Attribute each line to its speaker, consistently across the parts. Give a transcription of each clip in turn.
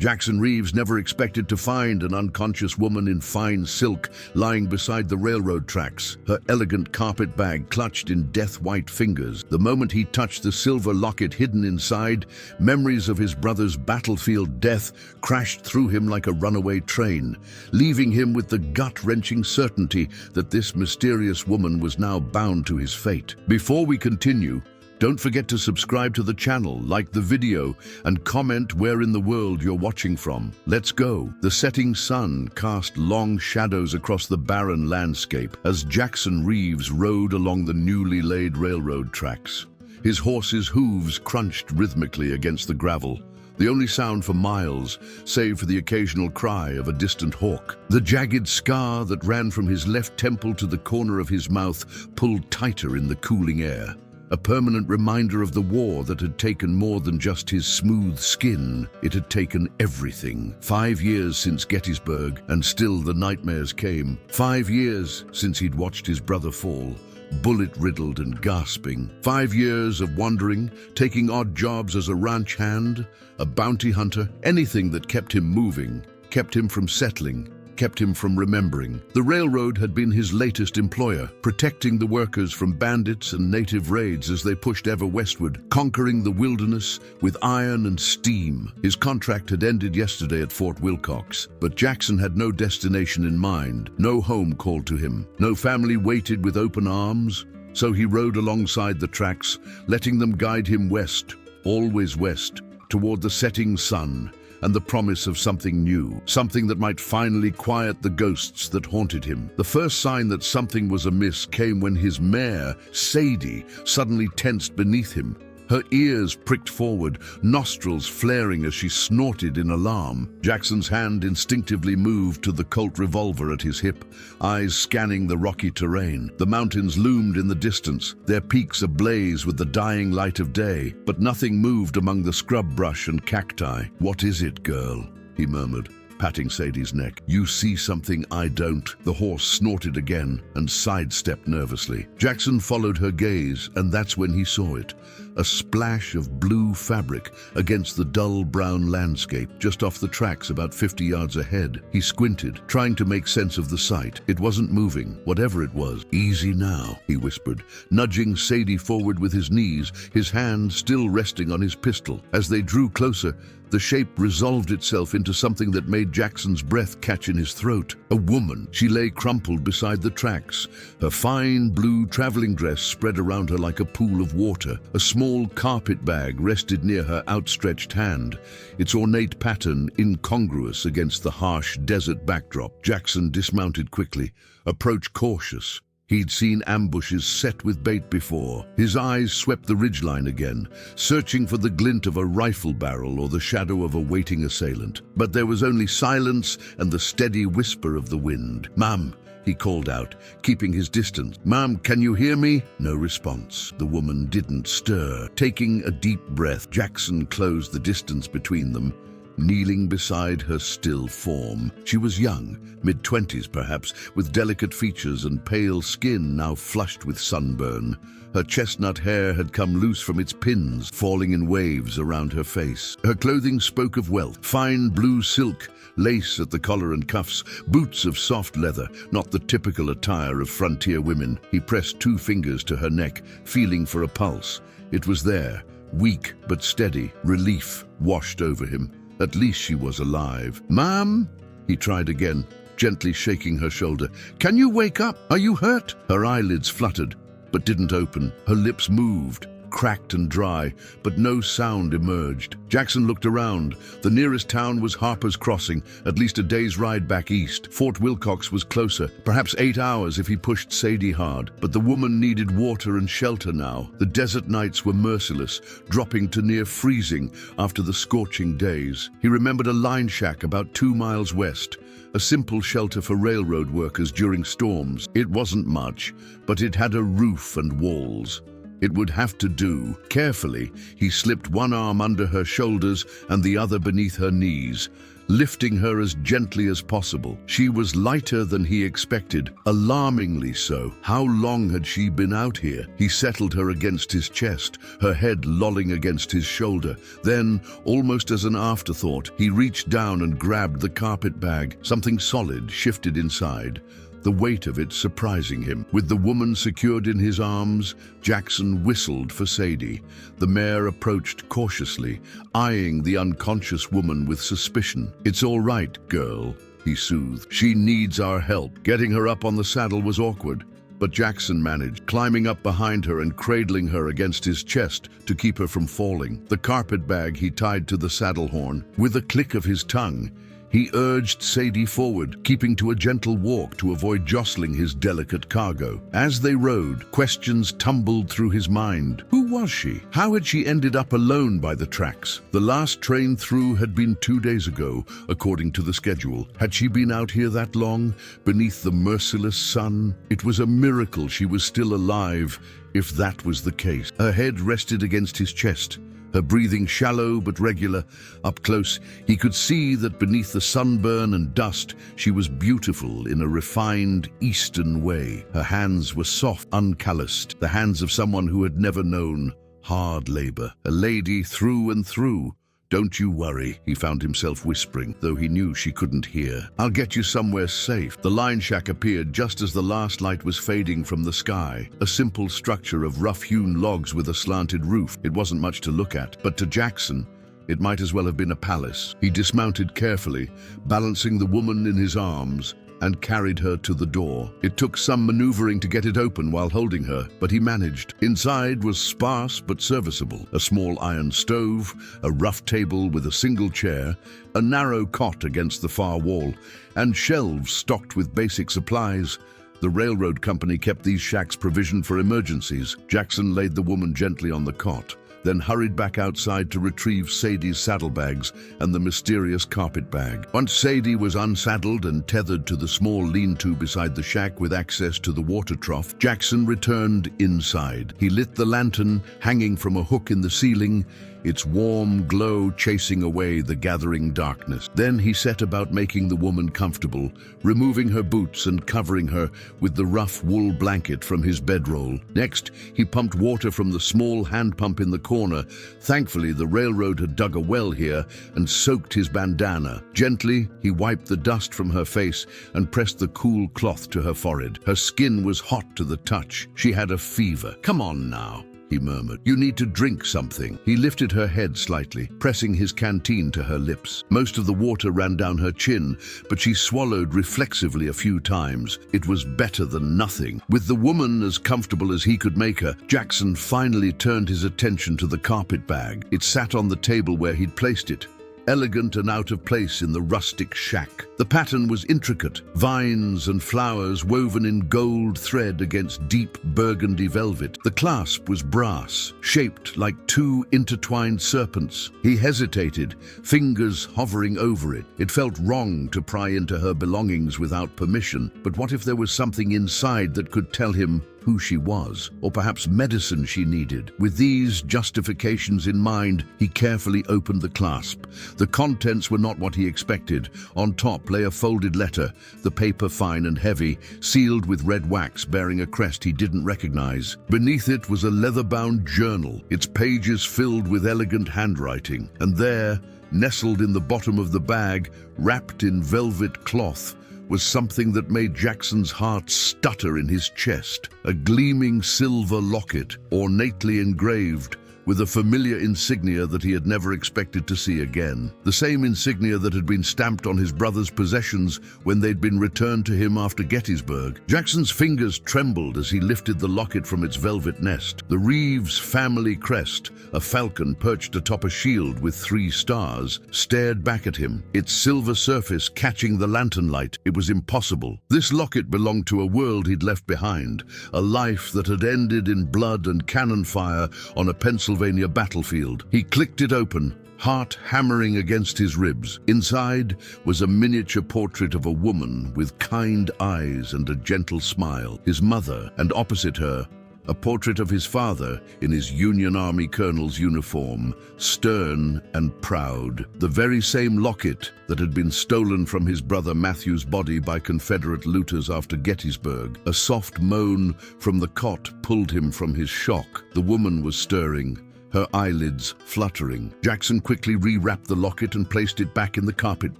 Speaker 1: Jackson Reeves never expected to find an unconscious woman in fine silk lying beside the railroad tracks, her elegant carpet bag clutched in death-white fingers. The moment he touched the silver locket hidden inside, memories of his brother's battlefield death crashed through him like a runaway train, leaving him with the gut-wrenching certainty that this mysterious woman was now bound to his fate. Before we continue, don't forget to subscribe to the channel, like the video, and comment where in the world you're watching from. Let's go. The setting sun cast long shadows across the barren landscape as Jackson Reeves rode along the newly laid railroad tracks. His horse's hooves crunched rhythmically against the gravel, the only sound for miles, save for the occasional cry of a distant hawk. The jagged scar that ran from his left temple to the corner of his mouth pulled tighter in the cooling air, a permanent reminder of the war that had taken more than just his smooth skin. It had taken everything. 5 years since Gettysburg, and still the nightmares came. 5 years since he'd watched his brother fall, bullet-riddled and gasping. 5 years of wandering, taking odd jobs as a ranch hand, a bounty hunter, anything that kept him moving, kept him from settling, kept him from remembering. The railroad had been his latest employer, protecting the workers from bandits and native raids as they pushed ever westward, conquering the wilderness with iron and steam. His contract had ended yesterday at Fort Wilcox, but Jackson had no destination in mind, no home called to him, no family waited with open arms. So he rode alongside the tracks, letting them guide him west, always west, toward the setting sun and the promise of something new, something that might finally quiet the ghosts that haunted him. The first sign that something was amiss came when his mare, Sadie, suddenly tensed beneath him. Her ears pricked forward, nostrils flaring as she snorted in alarm. Jackson's hand instinctively moved to the Colt revolver at his hip, eyes scanning the rocky terrain. The mountains loomed in the distance, their peaks ablaze with the dying light of day, but nothing moved among the scrub brush and cacti. "What is it, girl?" he murmured, patting Sadie's neck. "You see something I don't." The horse snorted again and sidestepped nervously. Jackson followed her gaze, and that's when he saw it. A splash of blue fabric against the dull brown landscape just off the tracks about 50 yards ahead. He squinted, trying to make sense of the sight. It wasn't moving, whatever it was. "Easy now," he whispered, nudging Sadie forward with his knees, his hand still resting on his pistol. As they drew closer, the shape resolved itself into something that made Jackson's breath catch in his throat. A woman. She lay crumpled beside the tracks, her fine blue traveling dress spread around her like a pool of water. A small carpet bag rested near her outstretched hand, its ornate pattern incongruous against the harsh desert backdrop. Jackson dismounted quickly, approached cautious. He'd seen ambushes set with bait before. His eyes swept the ridgeline again, searching for the glint of a rifle barrel or the shadow of a waiting assailant. But there was only silence and the steady whisper of the wind. "Ma'am," he called out, keeping his distance. "Ma'am, can you hear me?" No response. The woman didn't stir. Taking a deep breath, Jackson closed the distance between them, kneeling beside her still form. She was young, mid-20s perhaps, with delicate features and pale skin now flushed with sunburn. Her chestnut hair had come loose from its pins, falling in waves around her face. Her clothing spoke of wealth: fine blue silk, lace at the collar and cuffs, boots of soft leather, not the typical attire of frontier women. He pressed 2 fingers to her neck, feeling for a pulse. It was there, weak but steady. Relief washed over him. At least she was alive. "Ma'am?" he tried again, gently shaking her shoulder. "Can you wake up? Are you hurt?" Her eyelids fluttered, but didn't open. Her lips moved, cracked and dry, but no sound emerged. Jackson looked around. The nearest town was Harper's Crossing, at least a day's ride back east. Fort Wilcox was closer, perhaps 8 hours if he pushed Sadie hard. But the woman needed water and shelter now. The desert nights were merciless, dropping to near freezing after the scorching days. He remembered a line shack about 2 miles west, a simple shelter for railroad workers during storms. It wasn't much, but it had a roof and walls. It would have to do. Carefully, he slipped one arm under her shoulders and the other beneath her knees, lifting her as gently as possible. She was lighter than he expected, alarmingly so. How long had she been out here? He settled her against his chest, her head lolling against his shoulder. Then, almost as an afterthought, he reached down and grabbed the carpet bag. Something solid shifted inside, the weight of it surprising him. With the woman secured in his arms, Jackson whistled for Sadie. The mare approached cautiously, eyeing the unconscious woman with suspicion. "It's all right, girl," he soothed. "She needs our help." Getting her up on the saddle was awkward, but Jackson managed, climbing up behind her and cradling her against his chest to keep her from falling. The carpet bag he tied to the saddle horn. With a click of his tongue, he urged Sadie forward, keeping to a gentle walk to avoid jostling his delicate cargo. As they rode, questions tumbled through his mind. Who was she? How had she ended up alone by the tracks? The last train through had been 2 days ago, according to the schedule. Had she been out here that long, beneath the merciless sun? It was a miracle she was still alive, if that was the case. Her head rested against his chest, her breathing shallow but regular. Up close, he could see that beneath the sunburn and dust, she was beautiful in a refined Eastern way. Her hands were soft, uncalloused, the hands of someone who had never known hard labor. A lady through and through. "Don't you worry," he found himself whispering, though he knew she couldn't hear. "I'll get you somewhere safe." The line shack appeared just as the last light was fading from the sky. A simple structure of rough-hewn logs with a slanted roof. It wasn't much to look at, but to Jackson, it might as well have been a palace. He dismounted carefully, balancing the woman in his arms, and carried her to the door. It took some maneuvering to get it open while holding her, but he managed. Inside was sparse but serviceable. A small iron stove, a rough table with a single chair, a narrow cot against the far wall, and shelves stocked with basic supplies. The railroad company kept these shacks provisioned for emergencies. Jackson laid the woman gently on the cot, then hurried back outside to retrieve Sadie's saddlebags and the mysterious carpet bag. Once Sadie was unsaddled and tethered to the small lean-to beside the shack with access to the water trough, Jackson returned inside. He lit the lantern hanging from a hook in the ceiling, its warm glow chasing away the gathering darkness. Then he set about making the woman comfortable, removing her boots and covering her with the rough wool blanket from his bedroll. Next, he pumped water from the small hand pump in the corner. Thankfully, the railroad had dug a well here and soaked his bandana. Gently, he wiped the dust from her face and pressed the cool cloth to her forehead. Her skin was hot to the touch. She had a fever. "Come on now," he murmured. "You need to drink something." He lifted her head slightly, pressing his canteen to her lips. Most of the water ran down her chin, but she swallowed reflexively a few times. It was better than nothing. With the woman as comfortable as he could make her, Jackson finally turned his attention to the carpet bag. It sat on the table where he'd placed it, elegant and out of place in the rustic shack. The pattern was intricate, vines and flowers woven in gold thread against deep burgundy velvet. The clasp was brass, shaped like two intertwined serpents. He hesitated, fingers hovering over it. It felt wrong to pry into her belongings without permission, but what if there was something inside that could tell him who she was, or perhaps medicine she needed? With these justifications in mind, he carefully opened the clasp. The contents were not what he expected. On top lay a folded letter, the paper fine and heavy, sealed with red wax bearing a crest he didn't recognize. Beneath it was a leather-bound journal, its pages filled with elegant handwriting. And there, nestled in the bottom of the bag, wrapped in velvet cloth, was something that made Jackson's heart stutter in his chest. A gleaming silver locket, ornately engraved, with a familiar insignia that he had never expected to see again. The same insignia that had been stamped on his brother's possessions when they'd been returned to him after Gettysburg. Jackson's fingers trembled as he lifted the locket from its velvet nest. The Reeves family crest, a falcon perched atop a shield with 3 stars, stared back at him, its silver surface catching the lantern light. It was impossible. This locket belonged to a world he'd left behind, a life that had ended in blood and cannon fire on a Pennsylvania battlefield. He clicked it open, heart hammering against his ribs. Inside was a miniature portrait of a woman with kind eyes and a gentle smile, his mother, and opposite her, a portrait of his father in his Union Army colonel's uniform, stern and proud. The very same locket that had been stolen from his brother Matthew's body by Confederate looters after Gettysburg. A soft moan from the cot pulled him from his shock. The woman was stirring, her eyelids fluttering. Jackson quickly rewrapped the locket and placed it back in the carpet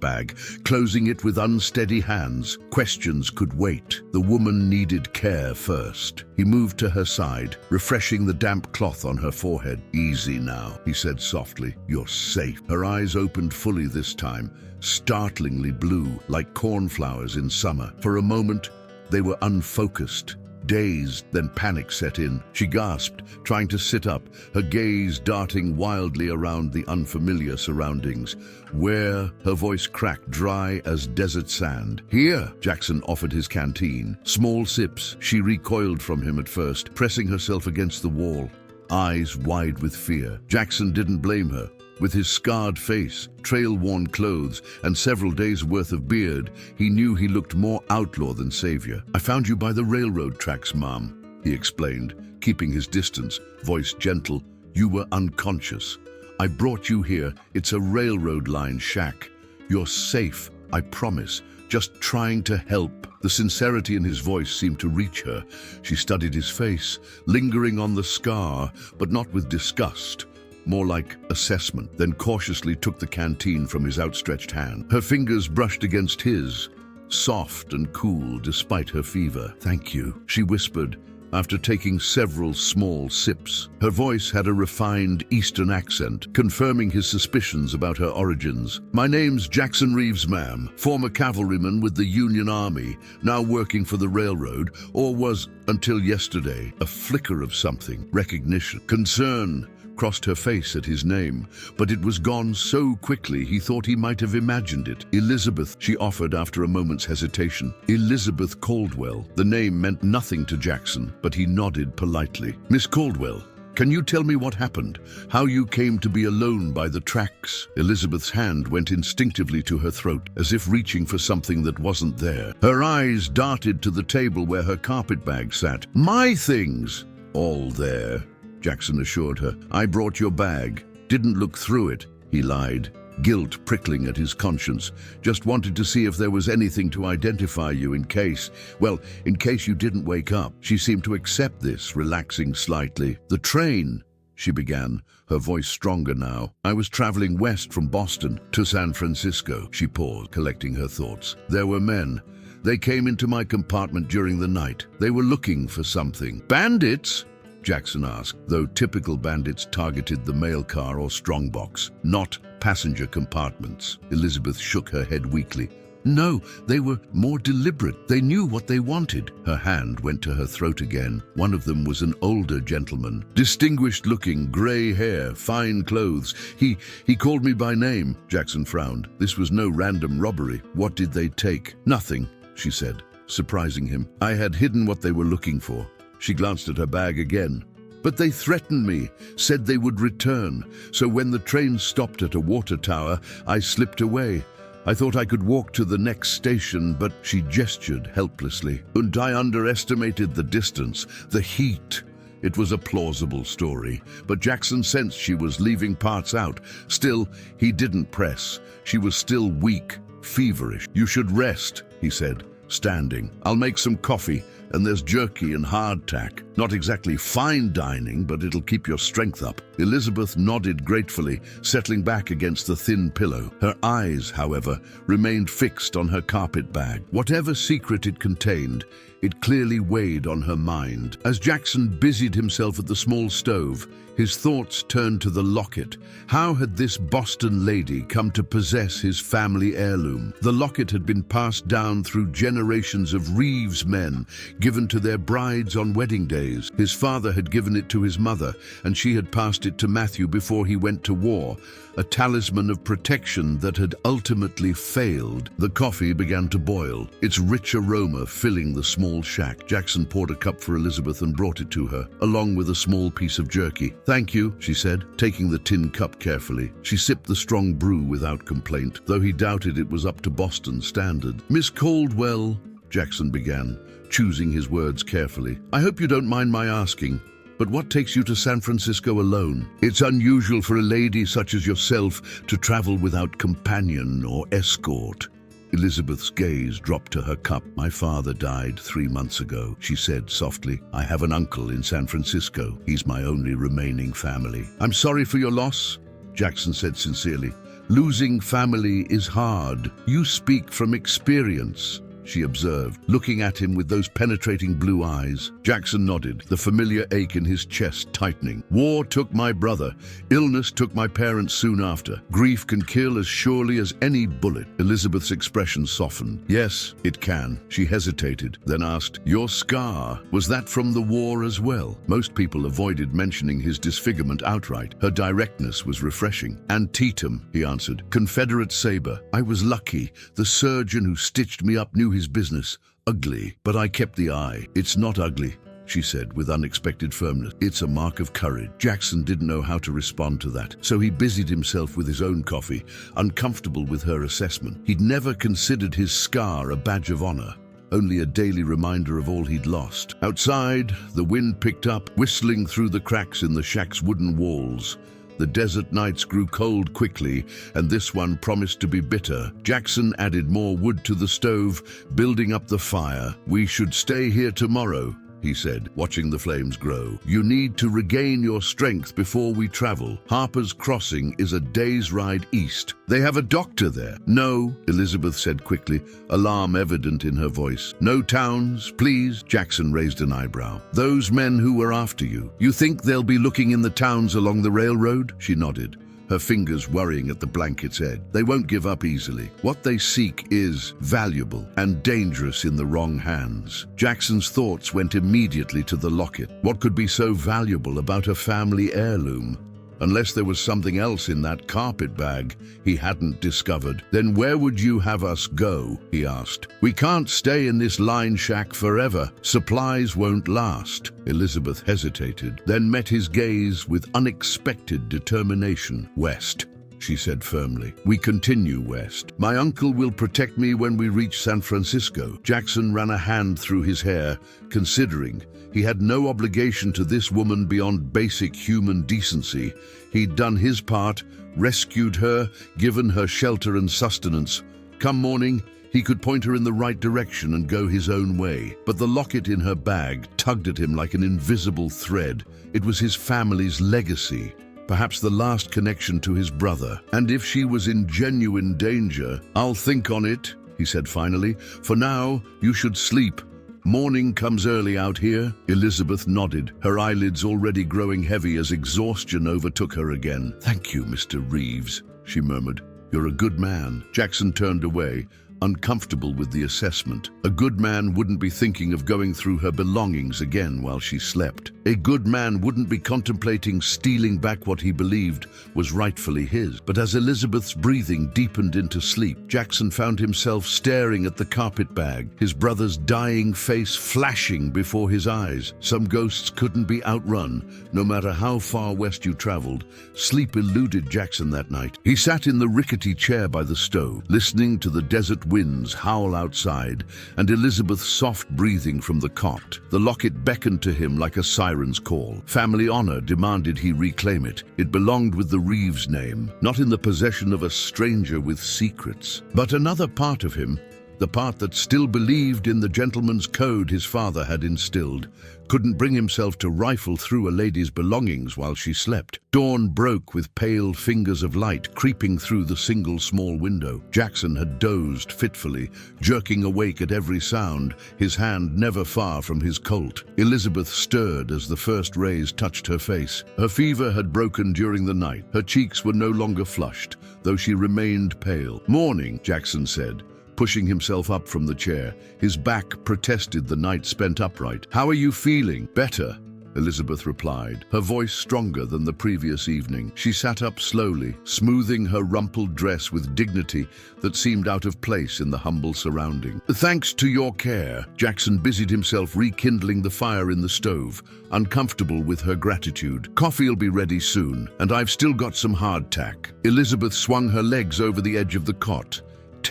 Speaker 1: bag, closing it with unsteady hands. Questions could wait. The woman needed care first. He moved to her side, refreshing the damp cloth on her forehead. "Easy now," he said softly. "You're safe." Her eyes opened fully this time, startlingly blue, like cornflowers in summer. For a moment, they were unfocused. Dazed, then panic set in. She gasped, trying to sit up, her gaze darting wildly around the unfamiliar surroundings. "Where?" Her voice cracked, dry as desert sand. "Here," Jackson offered his canteen. Small sips. She recoiled from him at first, pressing herself against the wall, eyes wide with fear. Jackson didn't blame her. With his scarred face, trail-worn clothes, and several days' worth of beard, he knew he looked more outlaw than savior. "I found you by the railroad tracks, Mom," he explained, keeping his distance, voice gentle. "You were unconscious. I brought you here. It's a railroad line shack. You're safe, I promise. Just trying to help." The sincerity in his voice seemed to reach her. She studied his face, lingering on the scar, but not with disgust. More like assessment, then cautiously took the canteen from his outstretched hand. Her fingers brushed against his, soft and cool despite her fever. "Thank you," she whispered, after taking several small sips. Her voice had a refined Eastern accent, confirming his suspicions about her origins. "My name's Jackson Reeves, ma'am, former cavalryman with the Union Army, now working for the railroad, or was until yesterday." A flicker of something, recognition, concern, crossed her face at his name, but it was gone so quickly he thought he might have imagined it. "Elizabeth," she offered after a moment's hesitation. "Elizabeth Caldwell." The name meant nothing to Jackson, but he nodded politely. "Miss Caldwell, can you tell me what happened? How you came to be alone by the tracks?" Elizabeth's hand went instinctively to her throat, as if reaching for something that wasn't there. Her eyes darted to the table where her carpet bag sat. "My things!" "All there," Jackson assured her. "I brought your bag. Didn't look through it," he lied, guilt prickling at his conscience. "Just wanted to see if there was anything to identify you in case you didn't wake up." She seemed to accept this, relaxing slightly. "The train," she began, her voice stronger now. "I was traveling west from Boston to San Francisco." She paused, collecting her thoughts. "There were men. They came into my compartment during the night. They were looking for something." "Bandits?" Jackson asked, though typical bandits targeted the mail car or strongbox, not passenger compartments. Elizabeth shook her head weakly. "No, they were more deliberate. They knew what they wanted." Her hand went to her throat again. One of them was an older gentleman. Distinguished-looking, gray hair, fine clothes. He called me by name." Jackson frowned. This was no random robbery. "What did they take?" "Nothing," she said, surprising him. "I had hidden what they were looking for." She glanced at her bag again. "But they threatened me, said they would return. So when the train stopped at a water tower, I slipped away. I thought I could walk to the next station, but..." She gestured helplessly. "And I underestimated the distance, the heat." It was a plausible story, but Jackson sensed she was leaving parts out. Still, he didn't press. She was still weak, feverish. "You should rest," he said, standing. "I'll make some coffee, and there's jerky and hardtack. Not exactly fine dining, but it'll keep your strength up." Elizabeth nodded gratefully, settling back against the thin pillow. Her eyes, however, remained fixed on her carpet bag. Whatever secret it contained, it clearly weighed on her mind. As Jackson busied himself at the small stove, his thoughts turned to the locket. How had this Boston lady come to possess his family heirloom? The locket had been passed down through generations of Reeves men, given to their brides on wedding days. His father had given it to his mother, and she had passed it to Matthew before he went to war, a talisman of protection that had ultimately failed. The coffee began to boil, its rich aroma filling the small shack. Jackson poured a cup for Elizabeth and brought it to her, along with a small piece of jerky. "Thank you," she said, taking the tin cup carefully. She sipped the strong brew without complaint, though he doubted it was up to Boston standard. "Miss Caldwell," Jackson began, choosing his words carefully. I hope you don't mind my asking, but what takes you to San Francisco alone? It's unusual for a lady such as yourself to travel without companion or escort. Elizabeth's gaze dropped to her cup. My father died 3 months ago, she said softly. I have an uncle in San Francisco. He's my only remaining family. I'm sorry for your loss, Jackson said sincerely. Losing family is hard. You speak from experience, she observed, looking at him with those penetrating blue eyes. Jackson nodded, the familiar ache in his chest tightening. War took my brother. Illness took my parents soon after. Grief can kill as surely as any bullet. Elizabeth's expression softened. Yes, it can. She hesitated, then asked, Your scar, was that from the war as well? Most people avoided mentioning his disfigurement outright. Her directness was refreshing. Antietam, he answered. Confederate saber. I was lucky. The surgeon who stitched me up knew his business. Ugly, but I kept the eye. It's not ugly, she said with unexpected firmness. It's a mark of courage. Jackson didn't know how to respond to that, so he busied himself with his own coffee, uncomfortable with her assessment. He'd never considered his scar a badge of honor, only a daily reminder of all he'd lost. Outside, the wind picked up, whistling through the cracks in the shack's wooden walls. The desert nights grew cold quickly, and this one promised to be bitter. Jackson added more wood to the stove, building up the fire. We should stay here tomorrow, he said, watching the flames grow. You need to regain your strength before we travel. Harper's Crossing is a day's ride east. They have a doctor there. No, Elizabeth said quickly, alarm evident in her voice. No towns, please? Jackson raised an eyebrow. Those men who were after you, you think they'll be looking in the towns along the railroad? She nodded, her fingers worrying at the blanket's edge. They won't give up easily. What they seek is valuable and dangerous in the wrong hands. Jackson's thoughts went immediately to the locket. What could be so valuable about a family heirloom? Unless there was something else in that carpet bag he hadn't discovered. Then where would you have us go? He asked. We can't stay in this line shack forever. Supplies won't last. Elizabeth hesitated, then met his gaze with unexpected determination. West, she said firmly. We continue west. My uncle will protect me when we reach San Francisco. Jackson ran a hand through his hair, considering he had no obligation to this woman beyond basic human decency. He'd done his part, rescued her, given her shelter and sustenance. Come morning, he could point her in the right direction and go his own way. But the locket in her bag tugged at him like an invisible thread. It was his family's legacy, perhaps the last connection to his brother. And if she was in genuine danger, I'll think on it, he said finally. For now, you should sleep. Morning comes early out here. Elizabeth nodded, her eyelids already growing heavy as exhaustion overtook her again. Thank you, Mr. Reeves, she murmured. You're a good man. Jackson turned away, uncomfortable with the assessment. A good man wouldn't be thinking of going through her belongings again while she slept. A good man wouldn't be contemplating stealing back what he believed was rightfully his. But as Elizabeth's breathing deepened into sleep, Jackson found himself staring at the carpet bag, his brother's dying face flashing before his eyes. Some ghosts couldn't be outrun, no matter how far west you traveled. Sleep eluded Jackson that night. He sat in the rickety chair by the stove, listening to the desert winds howl outside and Elizabeth's soft breathing from the cot. The locket beckoned to him like a siren's call. Family honor demanded he reclaim it. It belonged with the Reeves name, not in the possession of a stranger with secrets. But another part of him, the part that still believed in the gentleman's code his father had instilled, couldn't bring himself to rifle through a lady's belongings while she slept. Dawn broke with pale fingers of light creeping through the single small window. Jackson had dozed fitfully, jerking awake at every sound, his hand never far from his Colt. Elizabeth stirred as the first rays touched her face. Her fever had broken during the night. Her cheeks were no longer flushed, though she remained pale. Morning, Jackson said, pushing himself up from the chair. His back protested the night spent upright. How are you feeling? Better, Elizabeth replied, her voice stronger than the previous evening. She sat up slowly, smoothing her rumpled dress with dignity that seemed out of place in the humble surrounding. Thanks to your care. Jackson busied himself rekindling the fire in the stove, uncomfortable with her gratitude. Coffee'll be ready soon, and I've still got some hardtack. Elizabeth swung her legs over the edge of the cot,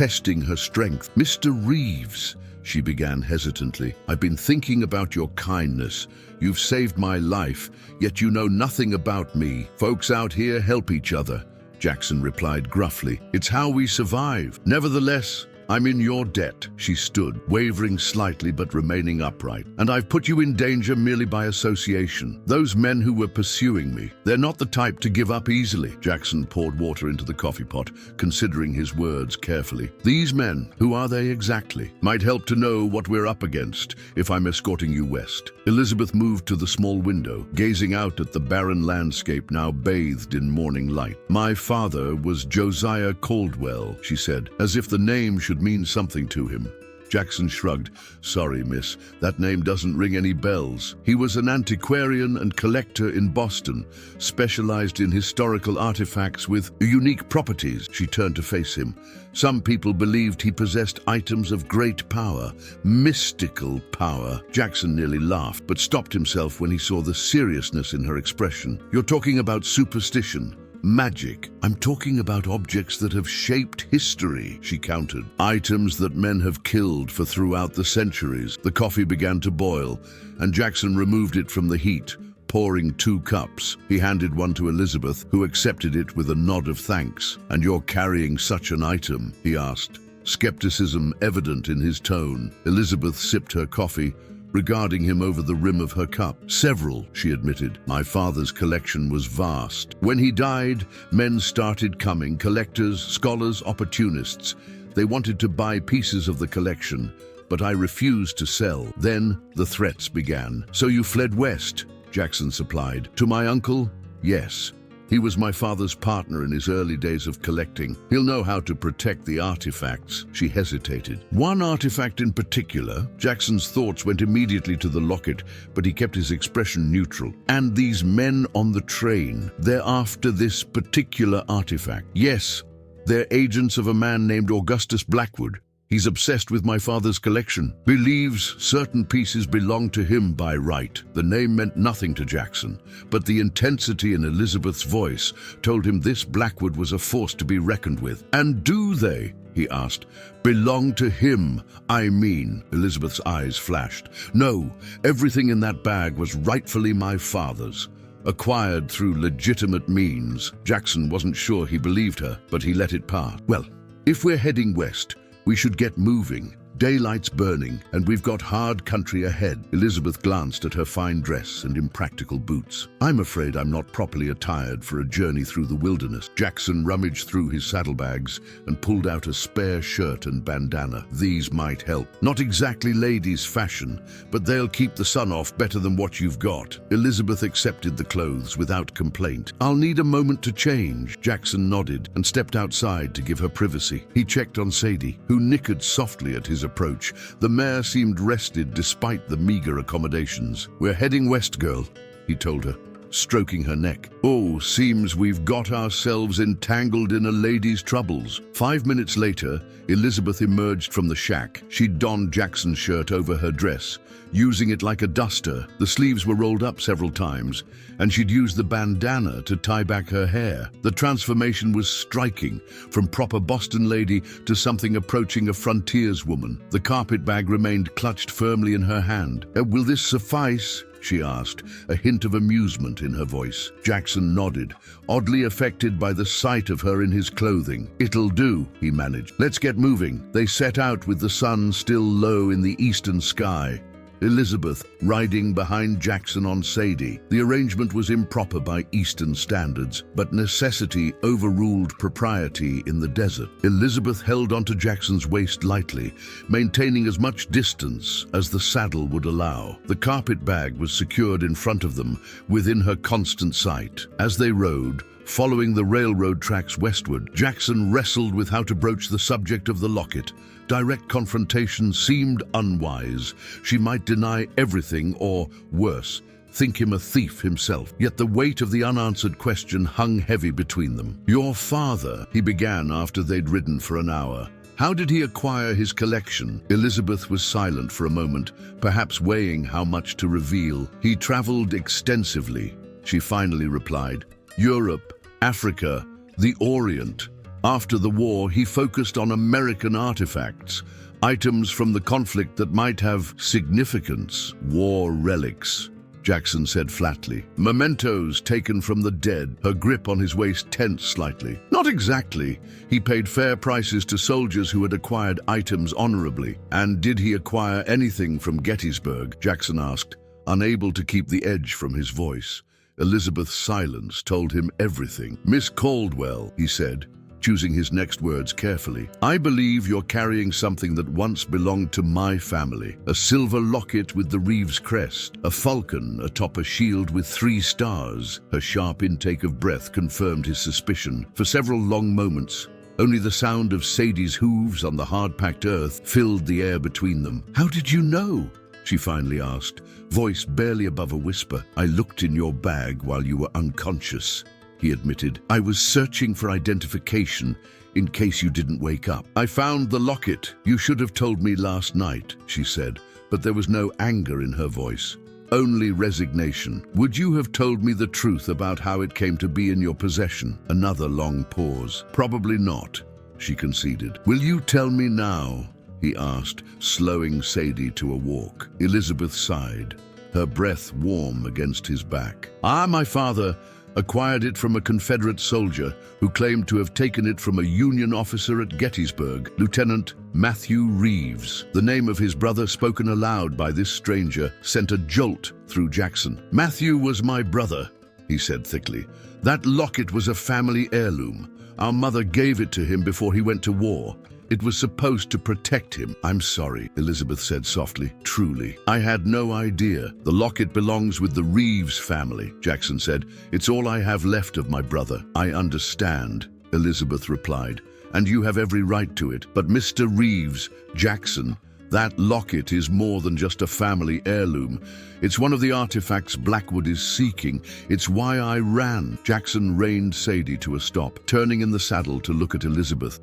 Speaker 1: testing her strength. "Mr. Reeves," she began hesitantly, "I've been thinking about your kindness. You've saved my life, yet you know nothing about me. Folks out here help each other," Jackson replied gruffly. "It's how we survive. Nevertheless, I'm in your debt." She stood, wavering slightly but remaining upright. "And I've put you in danger merely by association. Those men who were pursuing me, they're not the type to give up easily." Jackson poured water into the coffee pot, considering his words carefully. "These men, who are they exactly? Might help to know what we're up against if I'm escorting you west." Elizabeth moved to the small window, gazing out at the barren landscape now bathed in morning light. "My father was Josiah Caldwell," she said, as if the name should mean something to him. Jackson shrugged. "Sorry, miss, that name doesn't ring any bells. He was an antiquarian and collector in Boston, specialized in historical artifacts with unique properties." She turned to face him. "Some people believed he possessed items of great power, mystical power." Jackson nearly laughed, but stopped himself when he saw the seriousness in her expression. "You're talking about superstition, magic." "I'm talking about objects that have shaped history," she countered. "Items that men have killed for throughout the centuries." The coffee began to boil, and Jackson removed it from the heat, pouring 2 cups. He handed one to Elizabeth, who accepted it with a nod of thanks. "And you're carrying such an item?" he asked, skepticism evident in his tone. Elizabeth sipped her coffee, regarding him over the rim of her cup. "Several," she admitted. "My father's collection was vast. When he died, men started coming, collectors, scholars, opportunists. They wanted to buy pieces of the collection, but I refused to sell. Then the threats began." "So you fled west?" Jackson supplied. "To my uncle? Yes. He was my father's partner in his early days of collecting. He'll know how to protect the artifacts." She hesitated. "One artifact in particular?" Jackson's thoughts went immediately to the locket, but he kept his expression neutral. "And these men on the train, they're after this particular artifact?" "Yes. They're agents of a man named Augustus Blackwood. He's obsessed with my father's collection. Believes certain pieces belong to him by right." The name meant nothing to Jackson, but the intensity in Elizabeth's voice told him this Blackwood was a force to be reckoned with. "And do they," he asked, "belong to him, I mean?" Elizabeth's eyes flashed. "No, everything in that bag was rightfully my father's, acquired through legitimate means." Jackson wasn't sure he believed her, but he let it pass. "Well, if we're heading west, we should get moving. Daylight's burning, and we've got hard country ahead." Elizabeth glanced at her fine dress and impractical boots. "I'm afraid I'm not properly attired for a journey through the wilderness." Jackson rummaged through his saddlebags and pulled out a spare shirt and bandana. "These might help. Not exactly ladies' fashion, but they'll keep the sun off better than what you've got." Elizabeth accepted the clothes without complaint. "I'll need a moment to change." Jackson nodded and stepped outside to give her privacy. He checked on Sadie, who nickered softly at his approach. The mare seemed rested despite the meager accommodations. "We're heading west, girl," he told her, stroking her neck. "Oh, seems we've got ourselves entangled in a lady's troubles." 5 minutes later, Elizabeth emerged from the shack. She'd donned Jackson's shirt over her dress, using it like a duster. The sleeves were rolled up several times, and she'd used the bandana to tie back her hair. The transformation was striking, from proper Boston lady to something approaching a frontierswoman. The carpet bag remained clutched firmly in her hand. "Will this suffice?" she asked, a hint of amusement in her voice. Jackson nodded, oddly affected by the sight of her in his clothing. "It'll do," he managed. "Let's get moving." They set out with the sun still low in the eastern sky, Elizabeth riding behind Jackson on Sadie. The arrangement was improper by Eastern standards, but necessity overruled propriety in the desert. Elizabeth held onto Jackson's waist lightly, maintaining as much distance as the saddle would allow. The carpet bag was secured in front of them, within her constant sight. As they rode, following the railroad tracks westward, Jackson wrestled with how to broach the subject of the locket. Direct confrontation seemed unwise. She might deny everything or, worse, think him a thief himself. Yet the weight of the unanswered question hung heavy between them. "Your father," he began after they'd ridden for an hour. "How did he acquire his collection?" Elizabeth was silent for a moment, perhaps weighing how much to reveal. "He traveled extensively," she finally replied. "Europe, Africa, the Orient. After the war, he focused on American artifacts, items from the conflict that might have significance, war relics. Jackson said flatly. Mementos taken from the dead, her grip on his waist tense slightly. Not exactly. He paid fair prices to soldiers who had acquired items honorably. And did he acquire anything from Gettysburg? Jackson asked, unable to keep the edge from his voice. Elizabeth's silence told him everything. Miss Caldwell, he said, choosing his next words carefully. I believe you're carrying something that once belonged to my family. A silver locket with the Reeves crest, a falcon atop a shield with 3 stars. Her sharp intake of breath confirmed his suspicion. For several long moments, only the sound of Sadie's hooves on the hard-packed earth filled the air between them. How did you know? She finally asked, voice barely above a whisper. I looked in your bag while you were unconscious, he admitted. I was searching for identification in case you didn't wake up. I found the locket. You should have told me last night, she said, but there was no anger in her voice, only resignation. Would you have told me the truth about how it came to be in your possession? Another long pause. Probably not, she conceded. Will you tell me now? He asked, slowing Sadie to a walk. Elizabeth sighed, her breath warm against his back. My father acquired it from a Confederate soldier who claimed to have taken it from a Union officer at Gettysburg, Lieutenant Matthew Reeves. The name of his brother, spoken aloud by this stranger, sent a jolt through Jackson. Matthew was my brother, he said thickly. That locket was a family heirloom. Our mother gave it to him before he went to war. It was supposed to protect him. I'm sorry, Elizabeth said softly. Truly, I had no idea. The locket belongs with the Reeves family, Jackson said. It's all I have left of my brother. I understand, Elizabeth replied, and you have every right to it. But Mr. Reeves, Jackson, that locket is more than just a family heirloom. It's one of the artifacts Blackwood is seeking. It's why I ran. Jackson reined Sadie to a stop, turning in the saddle to look at Elizabeth.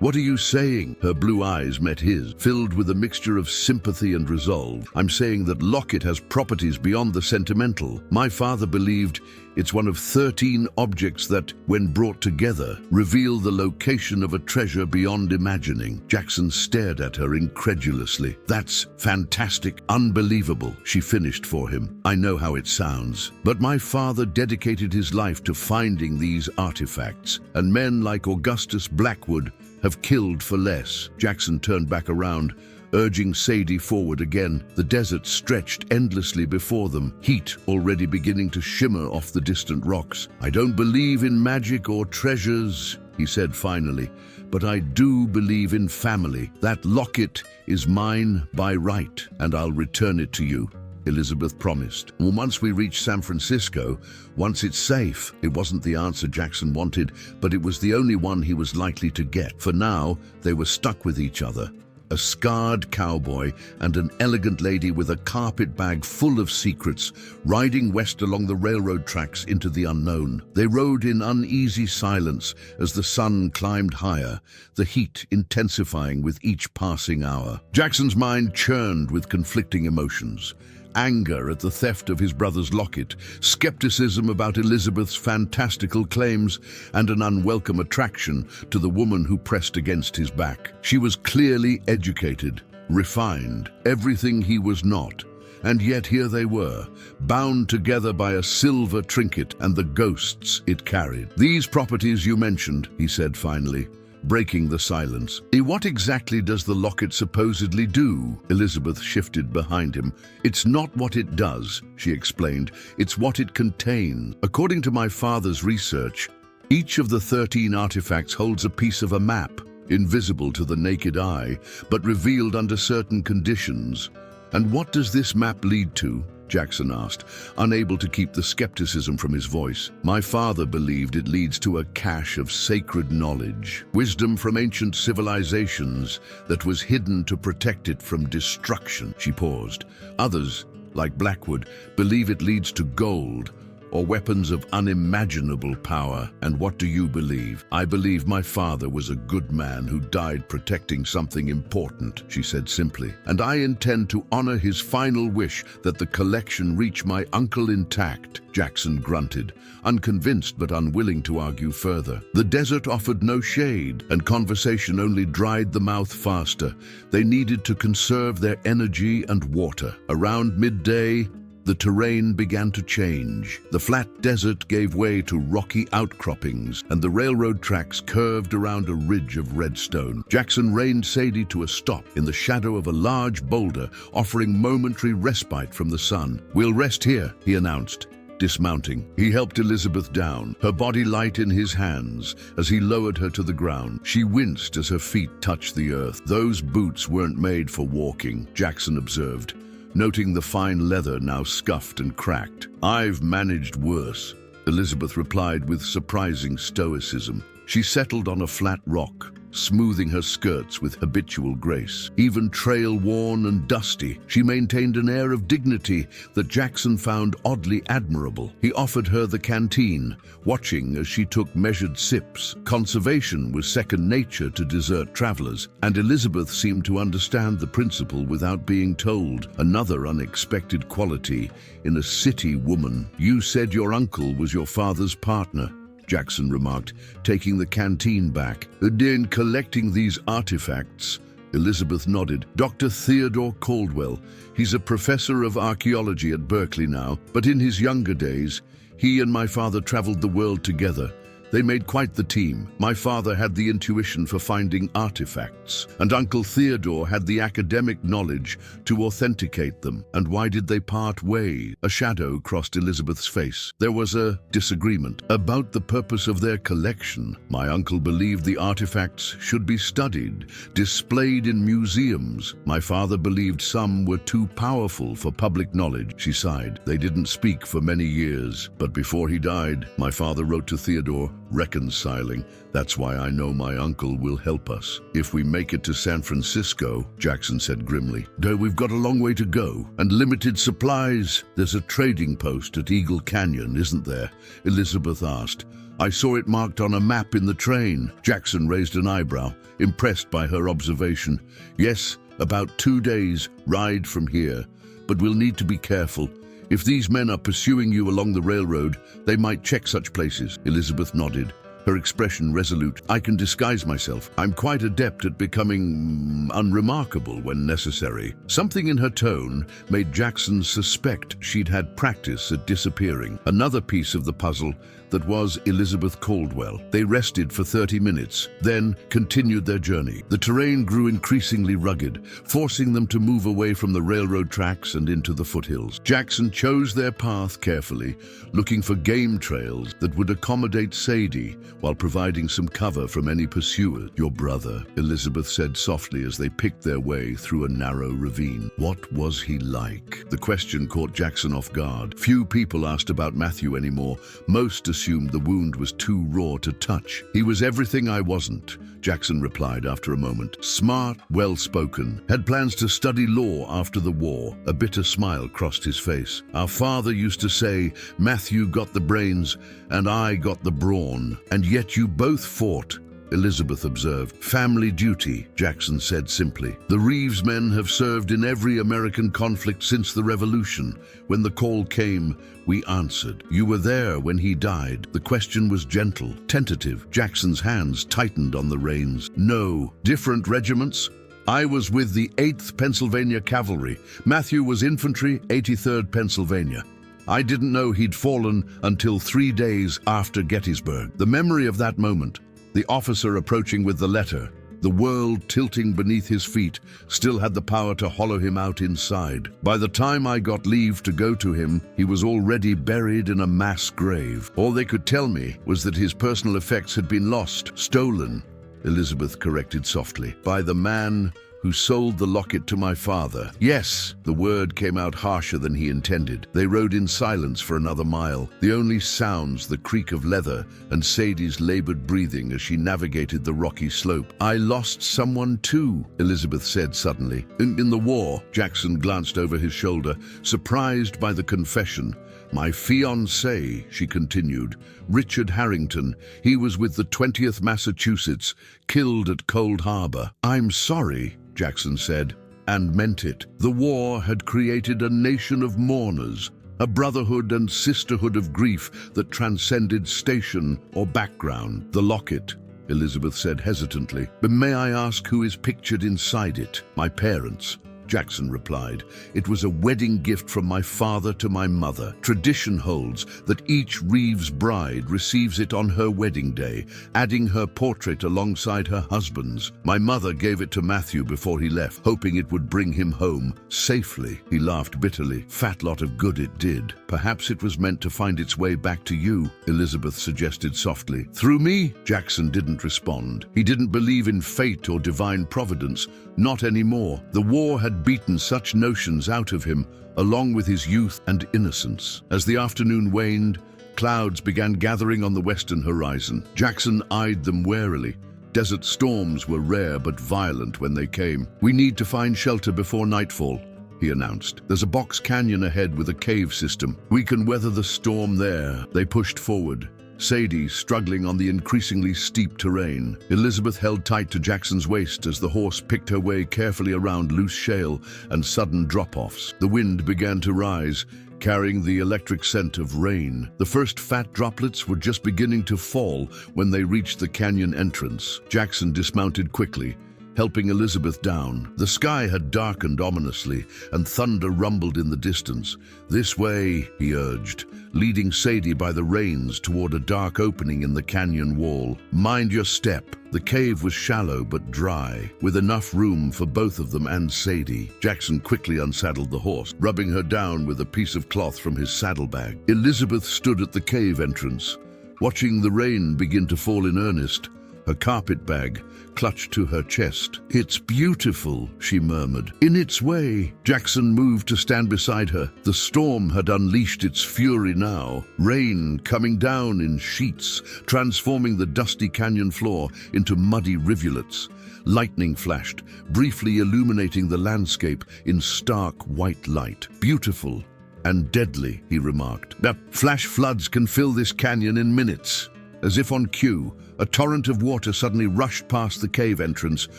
Speaker 1: What are you saying? Her blue eyes met his, filled with a mixture of sympathy and resolve. I'm saying that locket has properties beyond the sentimental. My father believed it's one of 13 objects that, when brought together, reveal the location of a treasure beyond imagining. Jackson stared at her incredulously. That's fantastic, unbelievable, she finished for him. I know how it sounds, but my father dedicated his life to finding these artifacts, and men like Augustus Blackwood have killed for less. Jackson turned back around, urging Sadie forward again. The desert stretched endlessly before them, heat already beginning to shimmer off the distant rocks. I don't believe in magic or treasures, he said finally, but I do believe in family. That locket is mine by right, and I'll return it to you, Elizabeth promised. Once we reach San Francisco, once it's safe. It wasn't the answer Jackson wanted, but it was the only one he was likely to get. For now, they were stuck with each other. A scarred cowboy and an elegant lady with a carpet bag full of secrets, riding west along the railroad tracks into the unknown. They rode in uneasy silence as the sun climbed higher, the heat intensifying with each passing hour. Jackson's mind churned with conflicting emotions. Anger at the theft of his brother's locket, skepticism about Elizabeth's fantastical claims, and an unwelcome attraction to the woman who pressed against his back. She was clearly educated, refined, everything he was not. And yet here they were, bound together by a silver trinket and the ghosts it carried. These properties you mentioned, he said finally, breaking the silence. What exactly does the locket supposedly do? Elizabeth shifted behind him. It's not what it does, she explained. It's what it contains. According to my father's research, each of the 13 artifacts holds a piece of a map, invisible to the naked eye, but revealed under certain conditions. And what does this map lead to? Jackson asked, unable to keep the skepticism from his voice. My father believed it leads to a cache of sacred knowledge, wisdom from ancient civilizations that was hidden to protect it from destruction. She paused. Others, like Blackwood, believe it leads to gold, or weapons of unimaginable power. And what do you believe? I believe my father was a good man who died protecting something important, she said simply. And I intend to honor his final wish that the collection reach my uncle intact, Jackson grunted, unconvinced but unwilling to argue further. The desert offered no shade, and conversation only dried the mouth faster. They needed to conserve their energy and water. Around midday, the terrain began to change. The flat desert gave way to rocky outcroppings, and the railroad tracks curved around a ridge of red stone. Jackson reined Sadie to a stop in the shadow of a large boulder, offering momentary respite from the sun. "We'll rest here," he announced. Dismounting, he helped Elizabeth down, her body light in his hands as he lowered her to the ground. She winced as her feet touched the earth. "Those boots weren't made for walking," Jackson observed, noting the fine leather now scuffed and cracked. "I've managed worse," Elizabeth replied with surprising stoicism. She settled on a flat rock, smoothing her skirts with habitual grace. Even trail-worn and dusty, she maintained an air of dignity that Jackson found oddly admirable. He offered her the canteen, watching as she took measured sips. Conservation was second nature to desert travelers, and Elizabeth seemed to understand the principle without being told. Another unexpected quality in a city woman. "You said your uncle was your father's partner," Jackson remarked, taking the canteen back. "In collecting these artifacts," Elizabeth nodded. "Dr. Theodore Caldwell. He's a professor of archaeology at Berkeley now, but in his younger days, he and my father traveled the world together. They made quite the team. My father had the intuition for finding artifacts, and Uncle Theodore had the academic knowledge to authenticate them. And why did they part ways?" A shadow crossed Elizabeth's face. "There was a disagreement about the purpose of their collection. My uncle believed the artifacts should be studied, displayed in museums. My father believed some were too powerful for public knowledge." She sighed. "They didn't speak for many years, but before he died, my father wrote to Theodore, reconciling. That's why I know my uncle will help us. If we make it to San Francisco," Jackson said grimly. "We've got a long way to go, and limited supplies." "There's a trading post at Eagle Canyon, isn't there?" Elizabeth asked. "I saw it marked on a map in the train." Jackson raised an eyebrow, impressed by her observation. "Yes, about 2 days' ride from here, but we'll need to be careful. If these men are pursuing you along the railroad, they might check such places." Elizabeth nodded, her expression resolute. "I can disguise myself. I'm quite adept at becoming unremarkable when necessary." Something in her tone made Jackson suspect she'd had practice at disappearing. Another piece of the puzzle that was Elizabeth Caldwell. They rested for 30 minutes, then continued their journey. The terrain grew increasingly rugged, forcing them to move away from the railroad tracks and into the foothills. Jackson chose their path carefully, looking for game trails that would accommodate Sadie while providing some cover from any pursuers. "Your brother," Elizabeth said softly as they picked their way through a narrow ravine. "What was he like?" The question caught Jackson off guard. Few people asked about Matthew anymore. Most assumed the wound was too raw to touch. "He was everything I wasn't," Jackson replied after a moment. "Smart, well-spoken, had plans to study law after the war." A bitter smile crossed his face. "Our father used to say, Matthew got the brains and I got the brawn. And yet you both fought," Elizabeth observed. "Family duty," Jackson said simply. "The Reeves men have served in every American conflict since the Revolution. When the call came, we answered. You were there when he died." The question was gentle, tentative. Jackson's hands tightened on the reins. "No. Different regiments?" "I was with the 8th Pennsylvania Cavalry. Matthew was infantry, 83rd Pennsylvania. I didn't know he'd fallen until 3 days after Gettysburg." The memory of that moment, the officer approaching with the letter, the world tilting beneath his feet, still had the power to hollow him out inside. By the time I got leave to go to him, he was already buried in a mass grave. All they could tell me was that his personal effects had been lost, stolen, Elizabeth corrected softly, by the man who sold the locket to my father. Yes, the word came out harsher than he intended. They rode in silence for another mile, the only sounds the creak of leather and Sadie's labored breathing as she navigated the rocky slope. I lost someone too, Elizabeth said suddenly. In the war, Jackson glanced over his shoulder, surprised by the confession. My fiancé, she continued, Richard Harrington. He was with the 20th Massachusetts, killed at Cold Harbor. I'm sorry, Jackson said, and meant it. The war had created a nation of mourners, a brotherhood and sisterhood of grief that transcended station or background. The locket, Elizabeth said hesitantly. But may I ask who is pictured inside it? My parents, Jackson replied. It was a wedding gift from my father to my mother. Tradition holds that each Reeves bride receives it on her wedding day, adding her portrait alongside her husband's. My mother gave it to Matthew before he left, hoping it would bring him home safely. He laughed bitterly. Fat lot of good it did. Perhaps it was meant to find its way back to you, Elizabeth suggested softly. Through me? Jackson didn't respond. He didn't believe in fate or divine providence. Not anymore. The war had beaten such notions out of him, along with his youth and innocence. As the afternoon waned, clouds began gathering on the western horizon. Jackson eyed them warily. Desert storms were rare but violent when they came. We need to find shelter before nightfall, he announced. There's a box canyon ahead with a cave system. We can weather the storm there. They pushed forward, Sadie struggling on the increasingly steep terrain. Elizabeth held tight to Jackson's waist as the horse picked her way carefully around loose shale and sudden drop-offs. The wind began to rise, carrying the electric scent of rain. The first fat droplets were just beginning to fall when they reached the canyon entrance. Jackson dismounted quickly, helping Elizabeth down. The sky had darkened ominously, and thunder rumbled in the distance. This way, he urged, leading Sadie by the reins toward a dark opening in the canyon wall. Mind your step. The cave was shallow but dry, with enough room for both of them and Sadie. Jackson quickly unsaddled the horse, rubbing her down with a piece of cloth from his saddlebag. Elizabeth stood at the cave entrance, watching the rain begin to fall in earnest, her carpetbag clutched to her chest. It's beautiful, she murmured. In its way. Jackson moved to stand beside her. The storm had unleashed its fury now, rain coming down in sheets, transforming the dusty canyon floor into muddy rivulets. Lightning flashed, briefly illuminating the landscape in stark white light. Beautiful and deadly, he remarked. That flash floods can fill this canyon in minutes. As if on cue, a torrent of water suddenly rushed past the cave entrance,